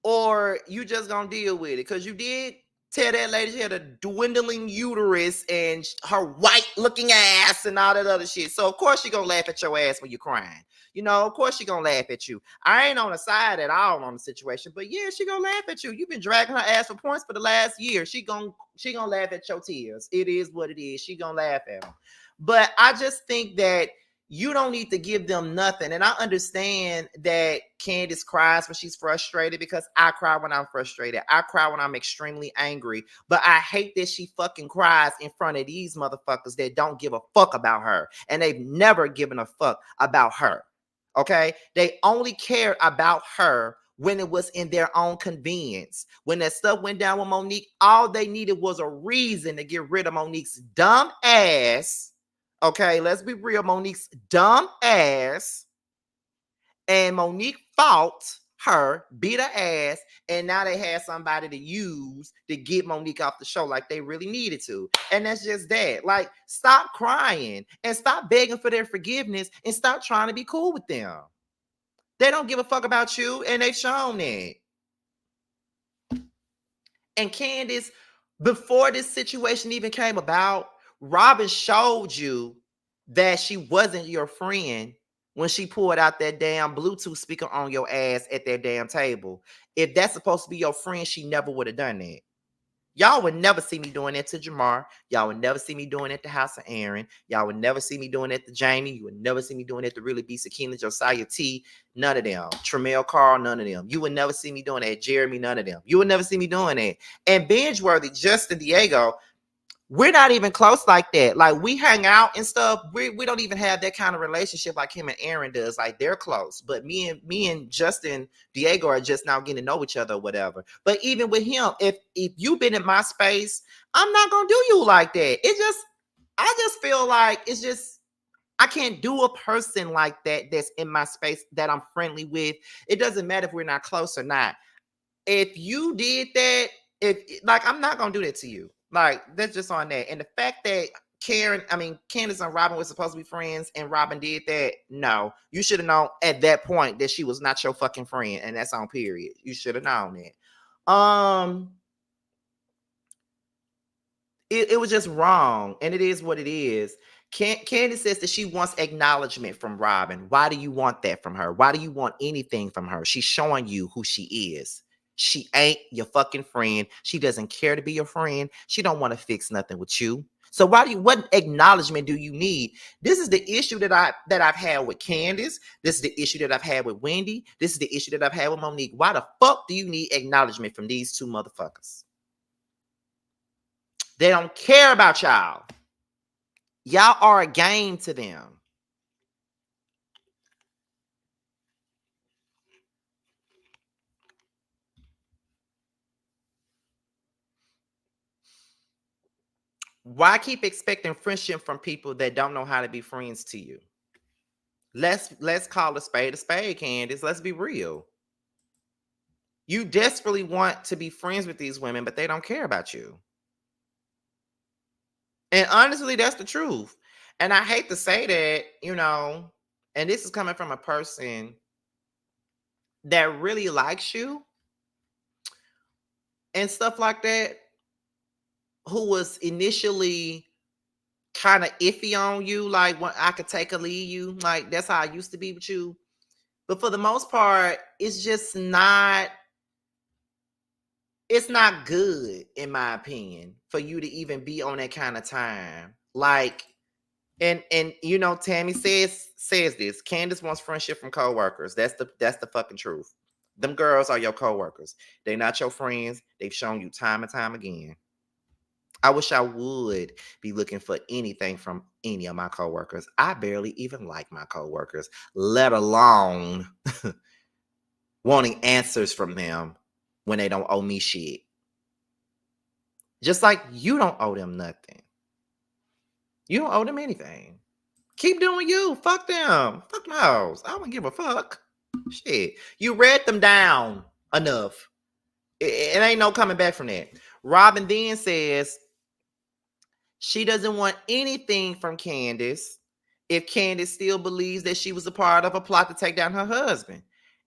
or you just gonna deal with it. Because you did tell that lady she had a dwindling uterus and her white looking ass and all that other shit. So of course she gonna laugh at your ass when you're crying. You know, of course she gonna laugh at you. I ain't on the side at all on the situation, but yeah, she gonna laugh at you. You've been dragging her ass for points for the last year. She gonna laugh at your tears. It is what it is. She gonna laugh at them. But I just think that you don't need to give them nothing. And I understand that Candace cries when she's frustrated, because I cry when I'm frustrated. I cry when I'm extremely angry. But I hate that she fucking cries in front of these motherfuckers that don't give a fuck about her. And they've never given a fuck about her. Okay? They only cared about her when it was in their own convenience. When that stuff went down with Monique, all they needed was a reason to get rid of Monique's dumb ass. Okay, let's be real. Monique's dumb ass. And Monique fought her, beat her ass, and now they had somebody to use to get Monique off the show like they really needed to. And that's just that. Like, stop crying and stop begging for their forgiveness and stop trying to be cool with them. They don't give a fuck about you, and they've shown it. And Candace, before this situation even came about, Robin showed you that she wasn't your friend when she pulled out that damn Bluetooth speaker on your ass at that damn table. If that's supposed to be your friend, she never would have done that. Y'all would never see me doing that to Jamar. Y'all would never see me doing it to House of Aaron. Y'all would never see me doing it to Jamie. You would never see me doing it to Really Be Sakina, Josiah T. None of them. Tremel Carl, none of them. You would never see me doing that. Jeremy, none of them. You would never see me doing that. And Binge-worthy, Justin Diego, we're not even close like that. Like, we hang out and stuff. We don't even have that kind of relationship like him and Aaron does. Like, they're close. But me and Justin Diego are just now getting to know each other or whatever. But even with him, if you've been in my space, I'm not gonna do you like that. I just feel like it's just, I can't do a person like that that's in my space that I'm friendly with. It doesn't matter if we're not close or not. If you did that, if like, I'm not gonna do that to you. Like, that's just on that. And the fact that Candace and Robin were supposed to be friends and Robin did that, no. You should have known at that point that she was not your fucking friend, and that's on period. You should have known that. It was just wrong, and it is what it is. Candace says that she wants acknowledgement from Robin. Why do you want that from her? Why do you want anything from her? She's showing you who she is. She ain't your fucking friend. She doesn't care to be your friend. She don't want to fix nothing with you. So what acknowledgement do you need? This is the issue that I've had with Candace. This is the issue that I've had with Wendy. This is the issue that I've had with Monique. Why the fuck do you need acknowledgement from these two motherfuckers? They don't care about y'all. Y'all are a game to them. Why keep expecting friendship from people that don't know how to be friends to you? Let's call a spade, Candace. Let's be real. You desperately want to be friends with these women, but they don't care about you. And honestly, that's the truth. And I hate to say that, and this is coming from a person that really likes you and stuff like that, who was initially kind of iffy on you, like, when I could take or leave you, like, that's how I used to be with you. But for the most part, it's not good, in my opinion, for you to even be on that kind of time. Like, and Tammy says this. Candace wants friendship from coworkers. That's the fucking truth. Them girls are your coworkers. They're not your friends. They've shown you time and time again. I wish I would be looking for anything from any of my coworkers. I barely even like my coworkers, let alone wanting answers from them when they don't owe me shit. Just like you don't owe them nothing. You don't owe them anything. Keep doing you. Fuck them. Fuck those. I don't give a fuck. Shit. You read them down enough. It ain't no coming back from that. Robin then says she doesn't want anything from Candace if Candace still believes that she was a part of a plot to take down her husband.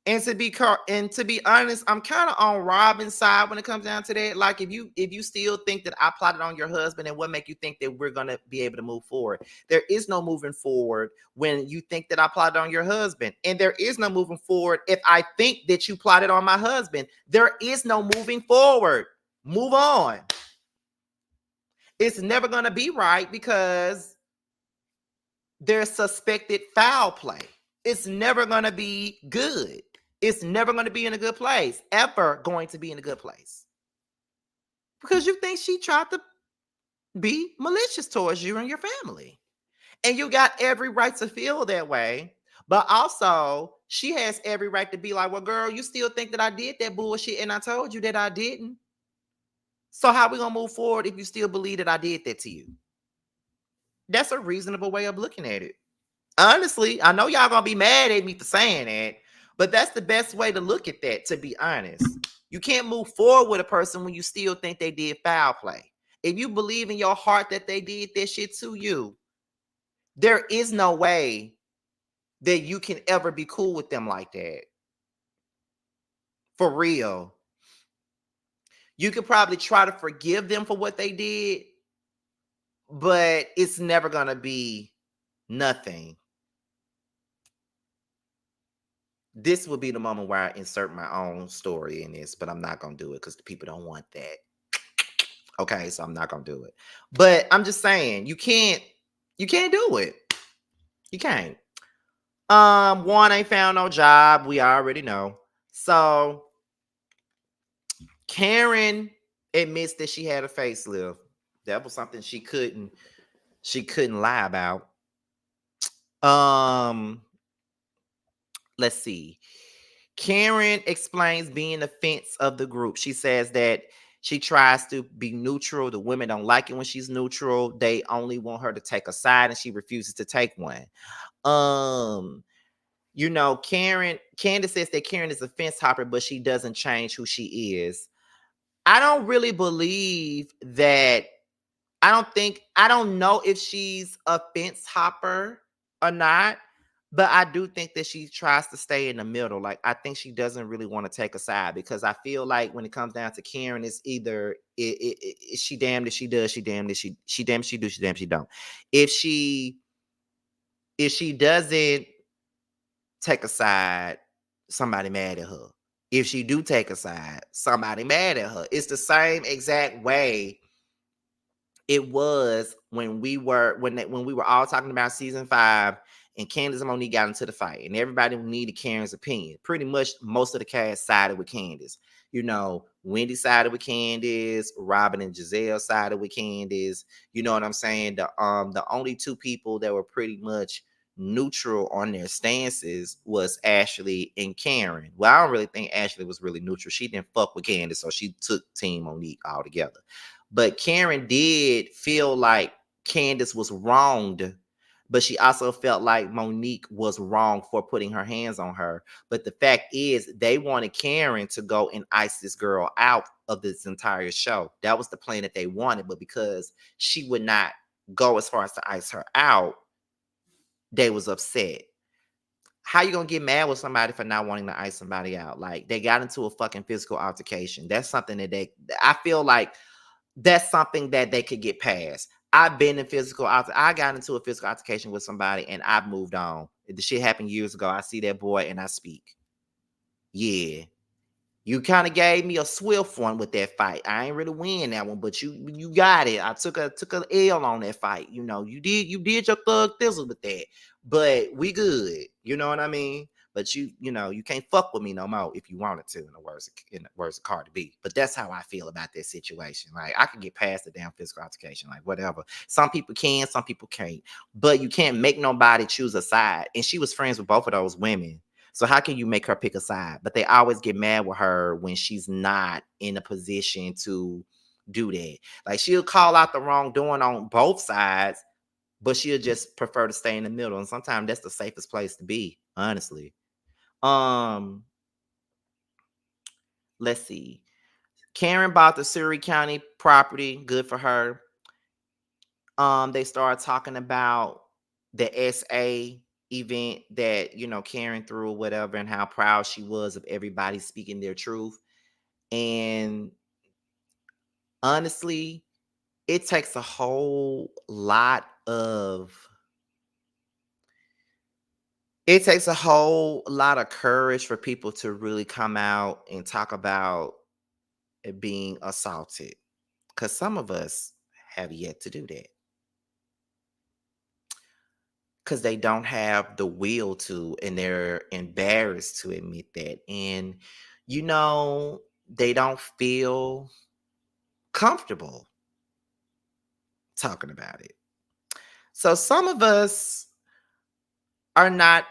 And to be honest, I'm kind of on Robin's side when it comes down to that. Like, if you still think that I plotted on your husband, and what make you think that we're gonna be able to move forward? There is no moving forward when you think that I plotted on your husband, and there is no moving forward if I think that you plotted on my husband. There is no moving forward. Move on. It's never gonna be right because there's suspected foul play. It's never gonna be good. It's never going to be in a good place, ever going to be in a good place. Because you think she tried to be malicious towards you and your family. And you got every right to feel that way. But also, she has every right to be like, well, girl, you still think that I did that bullshit and I told you that I didn't. So how we going to move forward if you still believe that I did that to you? That's a reasonable way of looking at it. Honestly, I know y'all going to be mad at me for saying that. But that's the best way to look at that, to be honest. You can't move forward with a person when you still think they did foul play. If you believe in your heart that they did that shit to you, there is no way that you can ever be cool with them like that. For real. You could probably try to forgive them for what they did, but it's never going to be nothing. This would be the moment where I insert my own story in this, but I'm not going to do it because the people don't want that. Okay, so I'm not gonna do it. But I'm just saying, you can't do it. You can't. Juan ain't found no job. We already know. So Karen admits that she had a facelift. That was something she couldn't lie about. Um, let's see. Karen explains being the fence of the group. She says that she tries to be neutral. The women don't like it when she's neutral. They only want her to take a side, and she refuses to take one. Um, Candace says that Karen is a fence hopper, but she doesn't change who she is. I don't really believe that. I don't know if she's a fence hopper or not, but I do think that she tries to stay in the middle. Like, I think she doesn't really want to take a side, because I feel like when it comes down to Karen, it's either she damned if she does, she damned if she damned if she do, she damned if she don't. If she doesn't take a side, somebody mad at her. If she do take a side, somebody mad at her. It's the same exact way it was when we were all talking about season 5, and Candace and Monique got into the fight, and everybody needed Karen's opinion. Pretty much most of the cast sided with Candace. Wendy sided with Candace, Robin and Giselle sided with Candace. You know what I'm saying? The only two people that were pretty much neutral on their stances was Ashley and Karen. Well, I don't really think Ashley was really neutral. She didn't fuck with Candace, so she took Team Monique altogether. But Karen did feel like Candace was wronged, but she also felt like Monique was wrong for putting her hands on her. But the fact is, they wanted Karen to go and ice this girl out of this entire show. That was the plan that they wanted, but because she would not go as far as to ice her out, they was upset. How you gonna get mad with somebody for not wanting to ice somebody out? Like, they got into a fucking physical altercation. That's something that I feel like that's something that they could get past. I've been in I got into a physical altercation with somebody and I've moved on. The shit happened years ago. I see that boy and I speak. Yeah. You kind of gave me a swift one with that fight. I ain't really win that one, but you got it. I took a L on that fight. You did your thug thizzle with that. But we good. You know what I mean? But you can't fuck with me no more if you wanted to, in the words of Cardi B. But that's how I feel about that situation. Like, I can get past the damn physical altercation, like whatever. Some people can, some people can't. But you can't make nobody choose a side. And she was friends with both of those women. So how can you make her pick a side? But they always get mad with her when she's not in a position to do that. Like, she'll call out the wrongdoing on both sides, but she'll just prefer to stay in the middle. And sometimes that's the safest place to be, honestly. Um, let's see. Karen bought the Surrey County property. Good for her. They started talking about the SA event that Karen threw or whatever, and how proud she was of everybody speaking their truth. And honestly, it takes a whole lot of courage for people to really come out and talk about it being assaulted, because some of us have yet to do that, because they don't have the will to, and they're embarrassed to admit that. And they don't feel comfortable talking about it. So some of us are not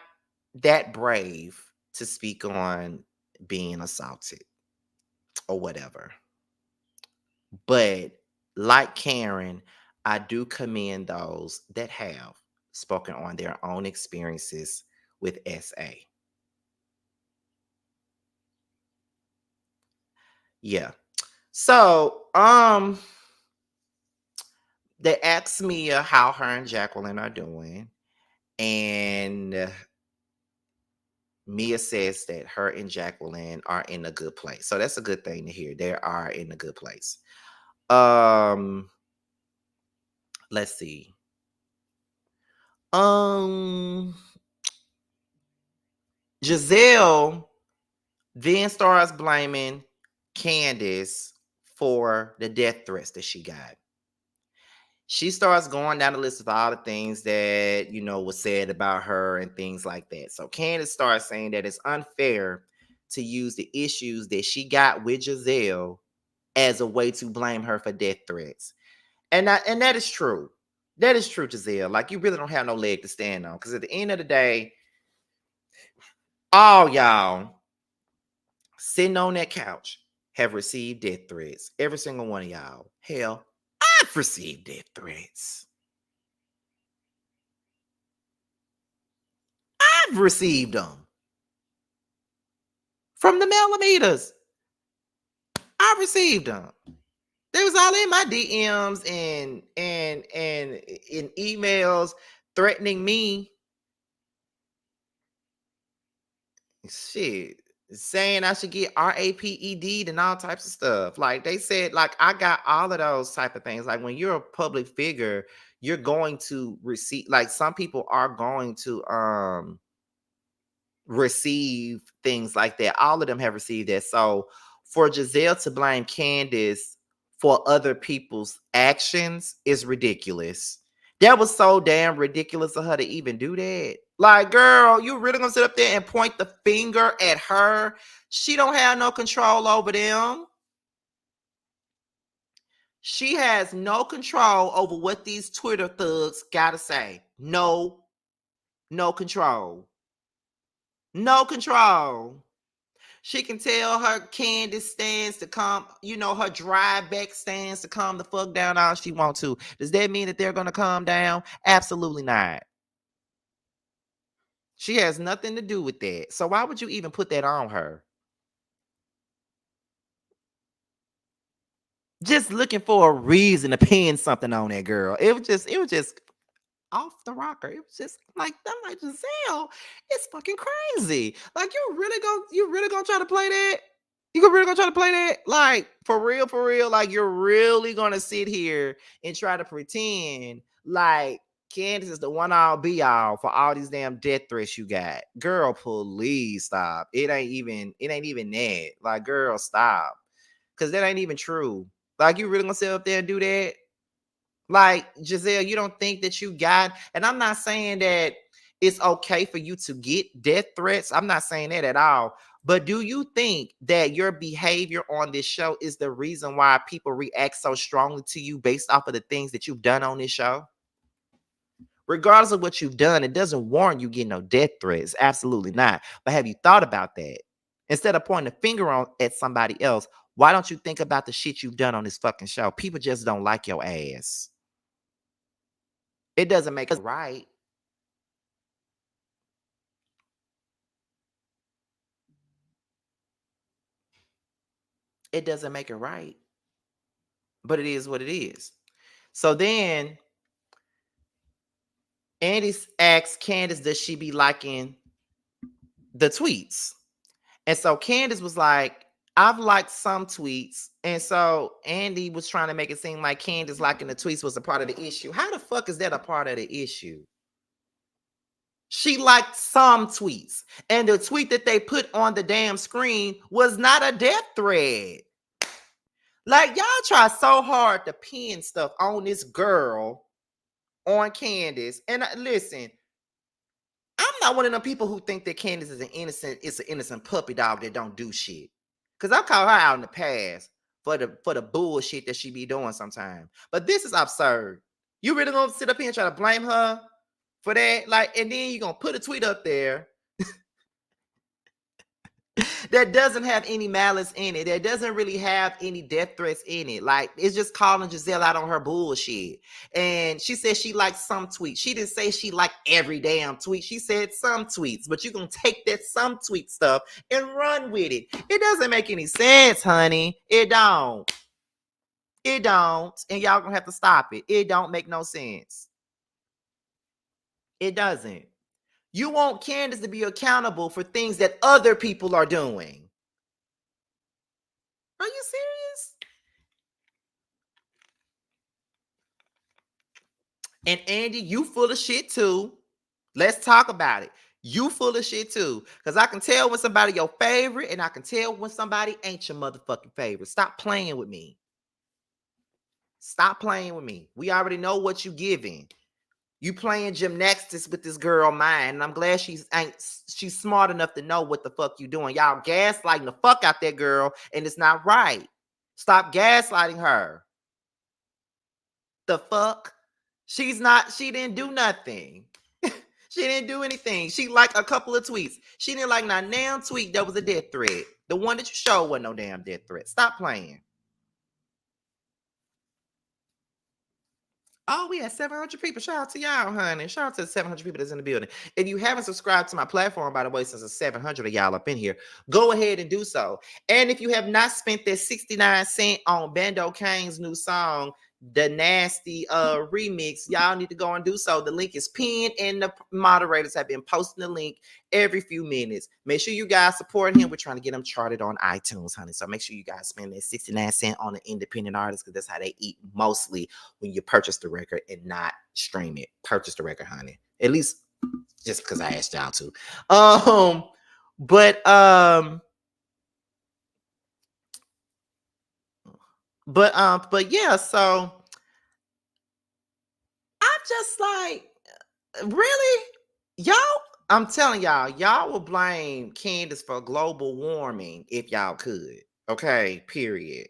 that brave to speak on being assaulted or whatever. But like Karen, I do commend those that have spoken on their own experiences with SA. Yeah. So, they asked me how her and Jacqueline are doing, and Mia says that her and Jacqueline are in a good place. So that's a good thing to hear. They are in a good place. Um, let's see. Um, Giselle then starts blaming Candace for the death threats that she got. She starts going down the list of all the things that, was said about her and things like that. So Candace starts saying that it's unfair to use the issues that she got with Giselle as a way to blame her for death threats. And that is true. That is true, Giselle. Like, you really don't have no leg to stand on. Because at the end of the day, all y'all sitting on that couch have received death threats. Every single one of y'all. Hell, I've received death threats. I've received them from the millimeters. I received them. They was all in my DMs and in emails threatening me. Shit, saying I should get RAPED and all types of stuff. Like, they said, like, I got all of those type of things. Like, when you're a public figure, you're going to receive, like, some people are going to receive things like that. All of them have received that. So for Giselle to blame Candace for other people's actions is ridiculous. That was so damn ridiculous of her to even do that. Like, girl, you really gonna sit up there and point the finger at her? She don't have no control over them. She has no control over what these Twitter thugs gotta say. No control. No control. She can tell her Candace stands to calm, her drive back stands to calm the fuck down all she wants to. Does that mean that they're going to calm down? Absolutely not. She has nothing to do with that. So why would you even put that on her? Just looking for a reason to pin something on that girl. It was just off the rocker. It was just like, I'm like, Giselle, it's fucking crazy. Like, you really gonna try to play that? You really gonna try to play that? Like, for real, like, you're really gonna sit here and try to pretend like Candace is the one all be all for all these damn death threats you got. Girl, please stop. It ain't even that. Like, girl, stop. Cause that ain't even true. Like, you really gonna sit up there and do that? Like, Giselle, you don't think that you got, and I'm not saying that it's okay for you to get death threats. I'm not saying that at all. But do you think that your behavior on this show is the reason why people react so strongly to you based off of the things that you've done on this show? Regardless of what you've done, it doesn't warrant you getting no death threats. Absolutely not. But have you thought about that? Instead of pointing the finger at somebody else, why don't you think about the shit you've done on this fucking show? People just don't like your ass. It doesn't make it right. It doesn't make it right. But it is what it is. So then Andy asks Candace, does she be liking the tweets? And so Candace was like, I've liked some tweets. And so Andy was trying to make it seem like Candace liking the tweets was a part of the issue. How the fuck is that a part of the issue? She liked some tweets. And the tweet that they put on the damn screen was not a death threat. Like, y'all try so hard to pin stuff on this girl, on Candace. And listen, I'm not one of them people who think that Candace is an innocent puppy dog that don't do shit. Because I call her out in the past for the bullshit that she be doing sometimes. But this is absurd. You really gonna sit up here and try to blame her for that? Like, and then you're gonna put a tweet up there that doesn't have any malice in it, that doesn't really have any death threats in it. Like, it's just calling Giselle out on her bullshit. And she said she liked some tweets. She didn't say she liked every damn tweet. She said some tweets. But you can take that some tweet stuff and run with it. It doesn't make any sense, honey. It don't. It don't. And y'all gonna have to stop it. It don't make no sense. It doesn't. You want Candace to be accountable for things that other people are doing. Are you serious? And Andy, you full of shit too. Let's talk about it. You full of shit too. Because I can tell when somebody your favorite and I can tell when somebody ain't your motherfucking favorite. Stop playing with me. Stop playing with me. We already know what you giving. You playing gymnastics with this girl mind, and I'm glad she's smart enough to know what the fuck you doing. Y'all gaslighting the fuck out that girl, and it's not right. Stop gaslighting her. The fuck? She didn't do nothing. She didn't do anything. She liked a couple of tweets. She didn't like not damn tweet that was a death threat. The one that you showed wasn't no damn death threat. Stop playing. Oh, we had 700 people. Shout out to y'all, honey. Shout out to the 700 people that's in the building. If you haven't subscribed to my platform, by the way, since there's 700 of y'all up in here, go ahead and do so. And if you have not spent that 69 cents on Bando Kane's new song, the Nasty remix, y'all need to go and do so. The link is pinned, and the moderators have been posting the link every few minutes. Make sure you guys support him. We're trying to get him charted on iTunes, honey. So make sure you guys spend that 69 cents on an independent artist, because that's how they eat mostly when you purchase the record and not stream it. Purchase the record, honey. At least just because I asked y'all to. But yeah, so I'm just like, really? Y'all, I'm telling y'all will blame Candace for global warming if y'all could. Okay, period.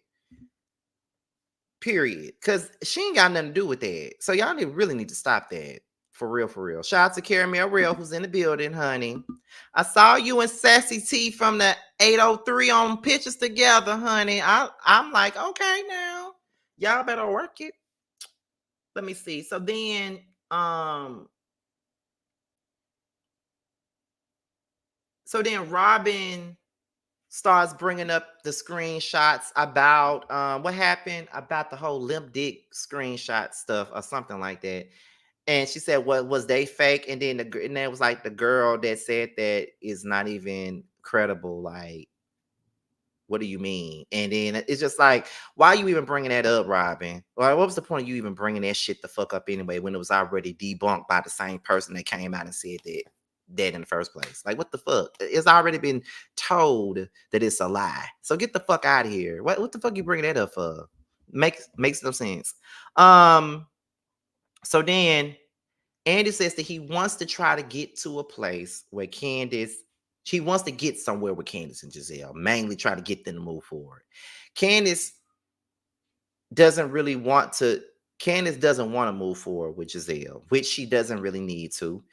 Because she ain't got nothing to do with that. So y'all really need to stop that. For real, for real. Shout out to Caramel Real, who's in the building, honey. I saw you and Sassy T from the 803 on pictures together, honey. I'm like, okay, now y'all better work it. Let me see. So then, Robin starts bringing up the screenshots about what happened about the whole limp dick screenshot stuff or something like that. And she said, "What was they fake?" And then it was like the girl that said that is not even credible. Like, what do you mean? And then it's just like, why are you even bringing that up, Robin? Like, what was the point of you even bringing that shit the fuck up anyway when it was already debunked by the same person that came out and said that in the first place? Like, what the fuck? It's already been told that it's a lie. So get the fuck out of here. What the fuck you bringing that up for? Makes no sense. So then Andy says that he wants to try to get to a place where she wants to get somewhere with Candace and Giselle, mainly try to get them to move forward. Candace doesn't want to move forward with Giselle, which she doesn't really need to.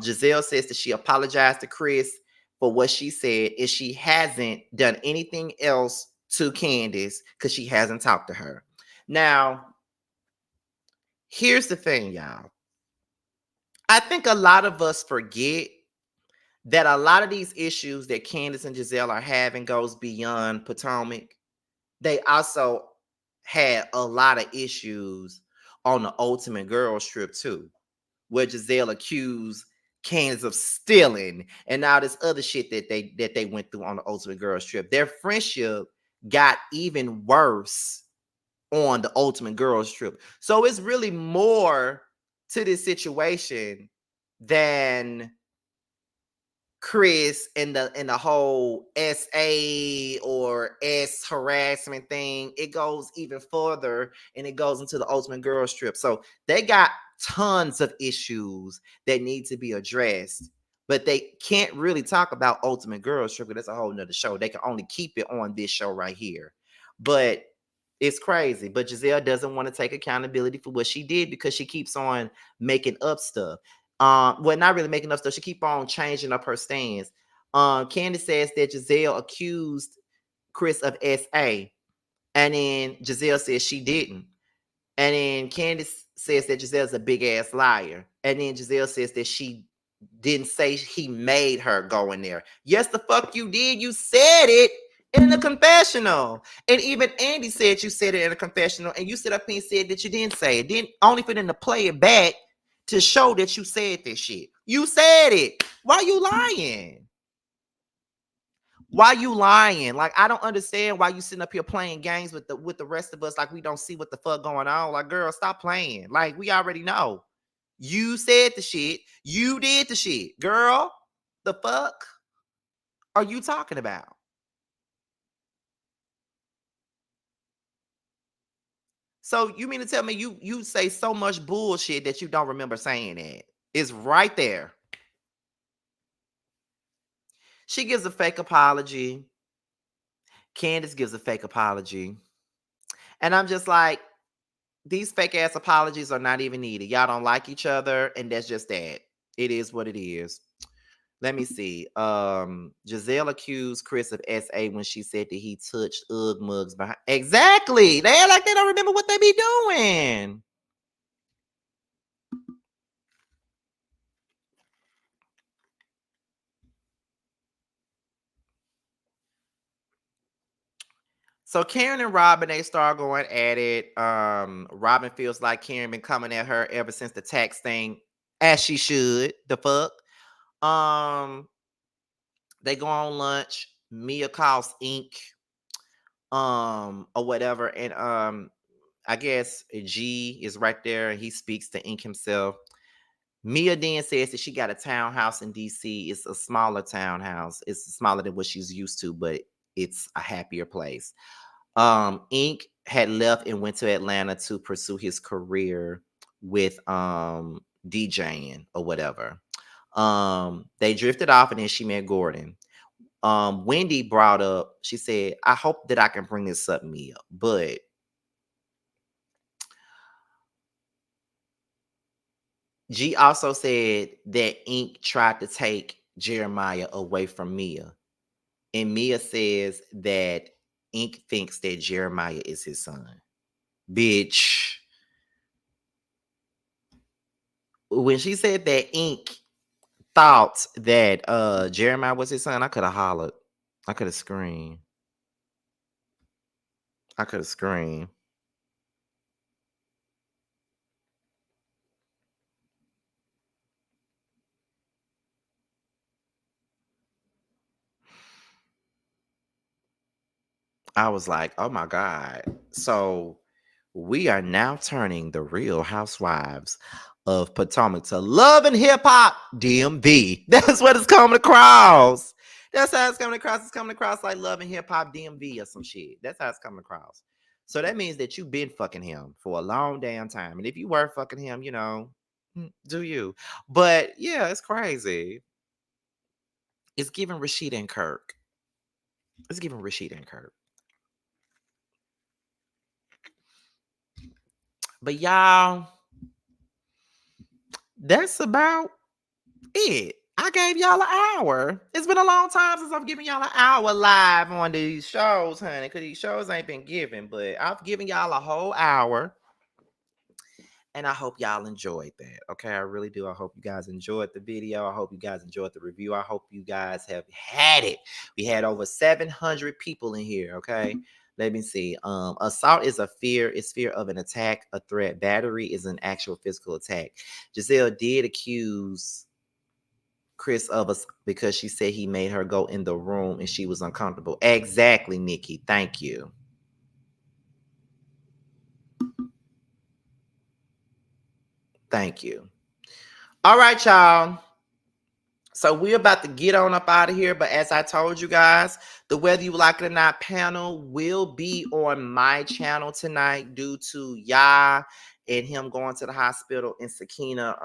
Giselle says that she apologized to Chris for what she said, and she hasn't done anything else to Candace because she hasn't talked to her. Now, here's the thing, y'all. I think a lot of us forget that a lot of these issues that Candace and Giselle are having goes beyond Potomac. They also had a lot of issues on the Ultimate Girls trip too, where Giselle accused Candace of stealing and all this other shit that they went through on the Ultimate Girls trip. Their friendship got even worse on the Ultimate Girls trip. So it's really more to this situation than Chris and the whole SA or S harassment thing. It goes even further, and it goes into the Ultimate Girls trip. So they got tons of issues that need to be addressed, but they can't really talk about Ultimate Girls trip because that's a whole nother show. They can only keep it on this show right here. But it's crazy. But Giselle doesn't want to take accountability for what she did because she keeps on making up stuff. Well, not really making up stuff. She keep on changing up her stance. Candace says that Giselle accused Chris of SA, and then Giselle says she didn't. And then Candace says that Giselle's a big ass liar. And then Giselle says that she didn't say he made her go in there. Yes, the fuck you did. You said it in the confessional. And even Andy said you said it in a confessional, and you stood up and said that you didn't say it. Then only for them to play it back to show that you said this shit. You said it. Why you lying? Why you lying? Like, I don't understand why you sitting up here playing games with the rest of us like we don't see what the fuck going on. Like, girl, stop playing. Like, we already know. You said the shit. You did the shit. Girl, the fuck are you talking about? So you mean to tell me you say so much bullshit that you don't remember saying it? It's right there. She gives a fake apology. Candace gives a fake apology. And I'm just like, these fake ass apologies are not even needed. Y'all don't like each other, and that's just that. It is what it is. Let me see. Giselle accused Chris of SA when she said that he touched Ugg mugs behind. Exactly. They act like they don't remember what they be doing. So Karen and Robin, they start going at it. Robin feels like Karen been coming at her ever since the tax thing, as she should. The fuck. Um, they go on lunch. Mia calls Ink, or whatever, and I guess G is right there, and he speaks to Ink himself. Mia then says that she got a townhouse in DC. It's a smaller townhouse. It's smaller than what she's used to, but it's a happier place. Ink had left and went to Atlanta to pursue his career with DJing or whatever. They drifted off and then she met Gordon. Wendy brought up, she said, I hope that I can bring this up, Mia, but G also said that Ink tried to take Jeremiah away from Mia. And Mia says that Ink thinks that Jeremiah is his son. Bitch. When she said that Ink thought that Jeremiah was his son, I could have hollered. I could have screamed. I could have screamed. I was like, oh my God. So we are now turning the Real Housewives of Potomac to Love and Hip Hop DMV. That's what it's coming across. That's how it's coming across. It's coming across like Love and Hip Hop DMV or some shit. That's how it's coming across. So that means that you've been fucking him for a long damn time. And if you were fucking him, do you? But yeah, it's crazy. It's giving Rashida and Kirk. It's giving Rashida and Kirk. But y'all, that's about it. I gave y'all an hour. It's been a long time since I've given y'all an hour live on these shows, honey, because these shows ain't been given, but I've given y'all a whole hour. And I hope y'all enjoyed that. Okay, I really do. I hope you guys enjoyed the video. I hope you guys enjoyed the review. I hope you guys have had it. We had over 700 people in here. Okay, let me see. Assault is a fear. It's fear of an attack, a threat. Battery is an actual physical attack. Giselle did accuse Chris of us because she said he made her go in the room and she was uncomfortable. Exactly, Nikki. Thank you. Thank you. All right, y'all. So we're about to get on up out of here. But as I told you guys, the Whether You Like It or Not panel will be on my channel tonight due to Ya and him going to the hospital and Sakina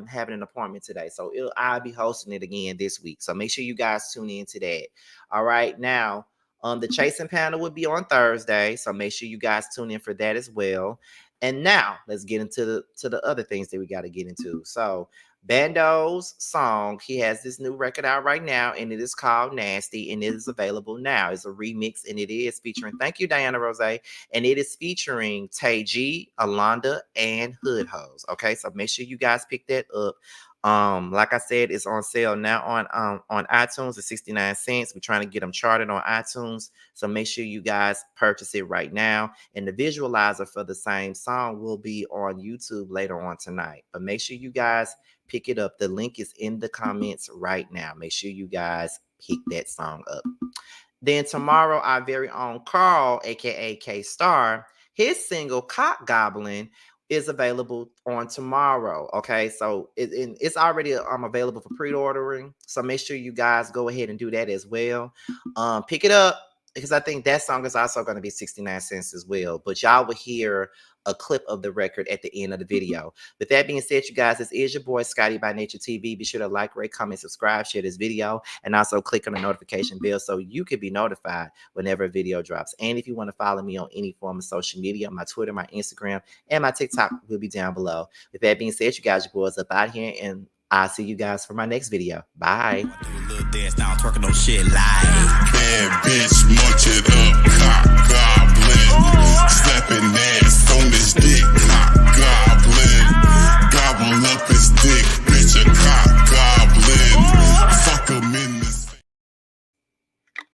having an appointment today. So I'll be hosting it again this week. So make sure you guys tune in to that. All right. Now, the Chasing panel will be on Thursday. So make sure you guys tune in for that as well. And now let's get into the other things that we got to get into. So Bando's song, he has this new record out right now, and it is called Nasty, and it is available now. It's a remix, and it is featuring, thank you, Diana Rose, and it is featuring Tay G, Alonda, and Hood Hoes. Okay, so make sure you guys pick that up. Like I said, it's on sale now on iTunes at 69 cents. We're trying to get them charted on iTunes. So make sure you guys purchase it right now. And the visualizer for the same song will be on YouTube later on tonight. But make sure you guys pick it up. The link is in the comments right now. Make sure you guys pick that song up. Then tomorrow, our very own Carl, aka K Star, his single Cock Goblin is available on tomorrow. Okay, so it's already available for pre-ordering. So make sure you guys go ahead and do that as well. Pick it up. because I think that song is also going to be 69 cents as well. But y'all will hear a clip of the record at the end of the video. With that being said, you guys, this is your boy Scotty by Nature TV. Be sure to like, rate, comment, subscribe, share this video, and also click on the notification bell so you can be notified whenever a video drops. And if you want to follow me on any form of social media, my Twitter, my Instagram, and my TikTok will be down below. With that being said, you guys, your boys up out here, and I'll see you guys for my next video. Bye. Twerking no shit like bad bitch, munch it up, cock goblin, slapping ass on this dick, cock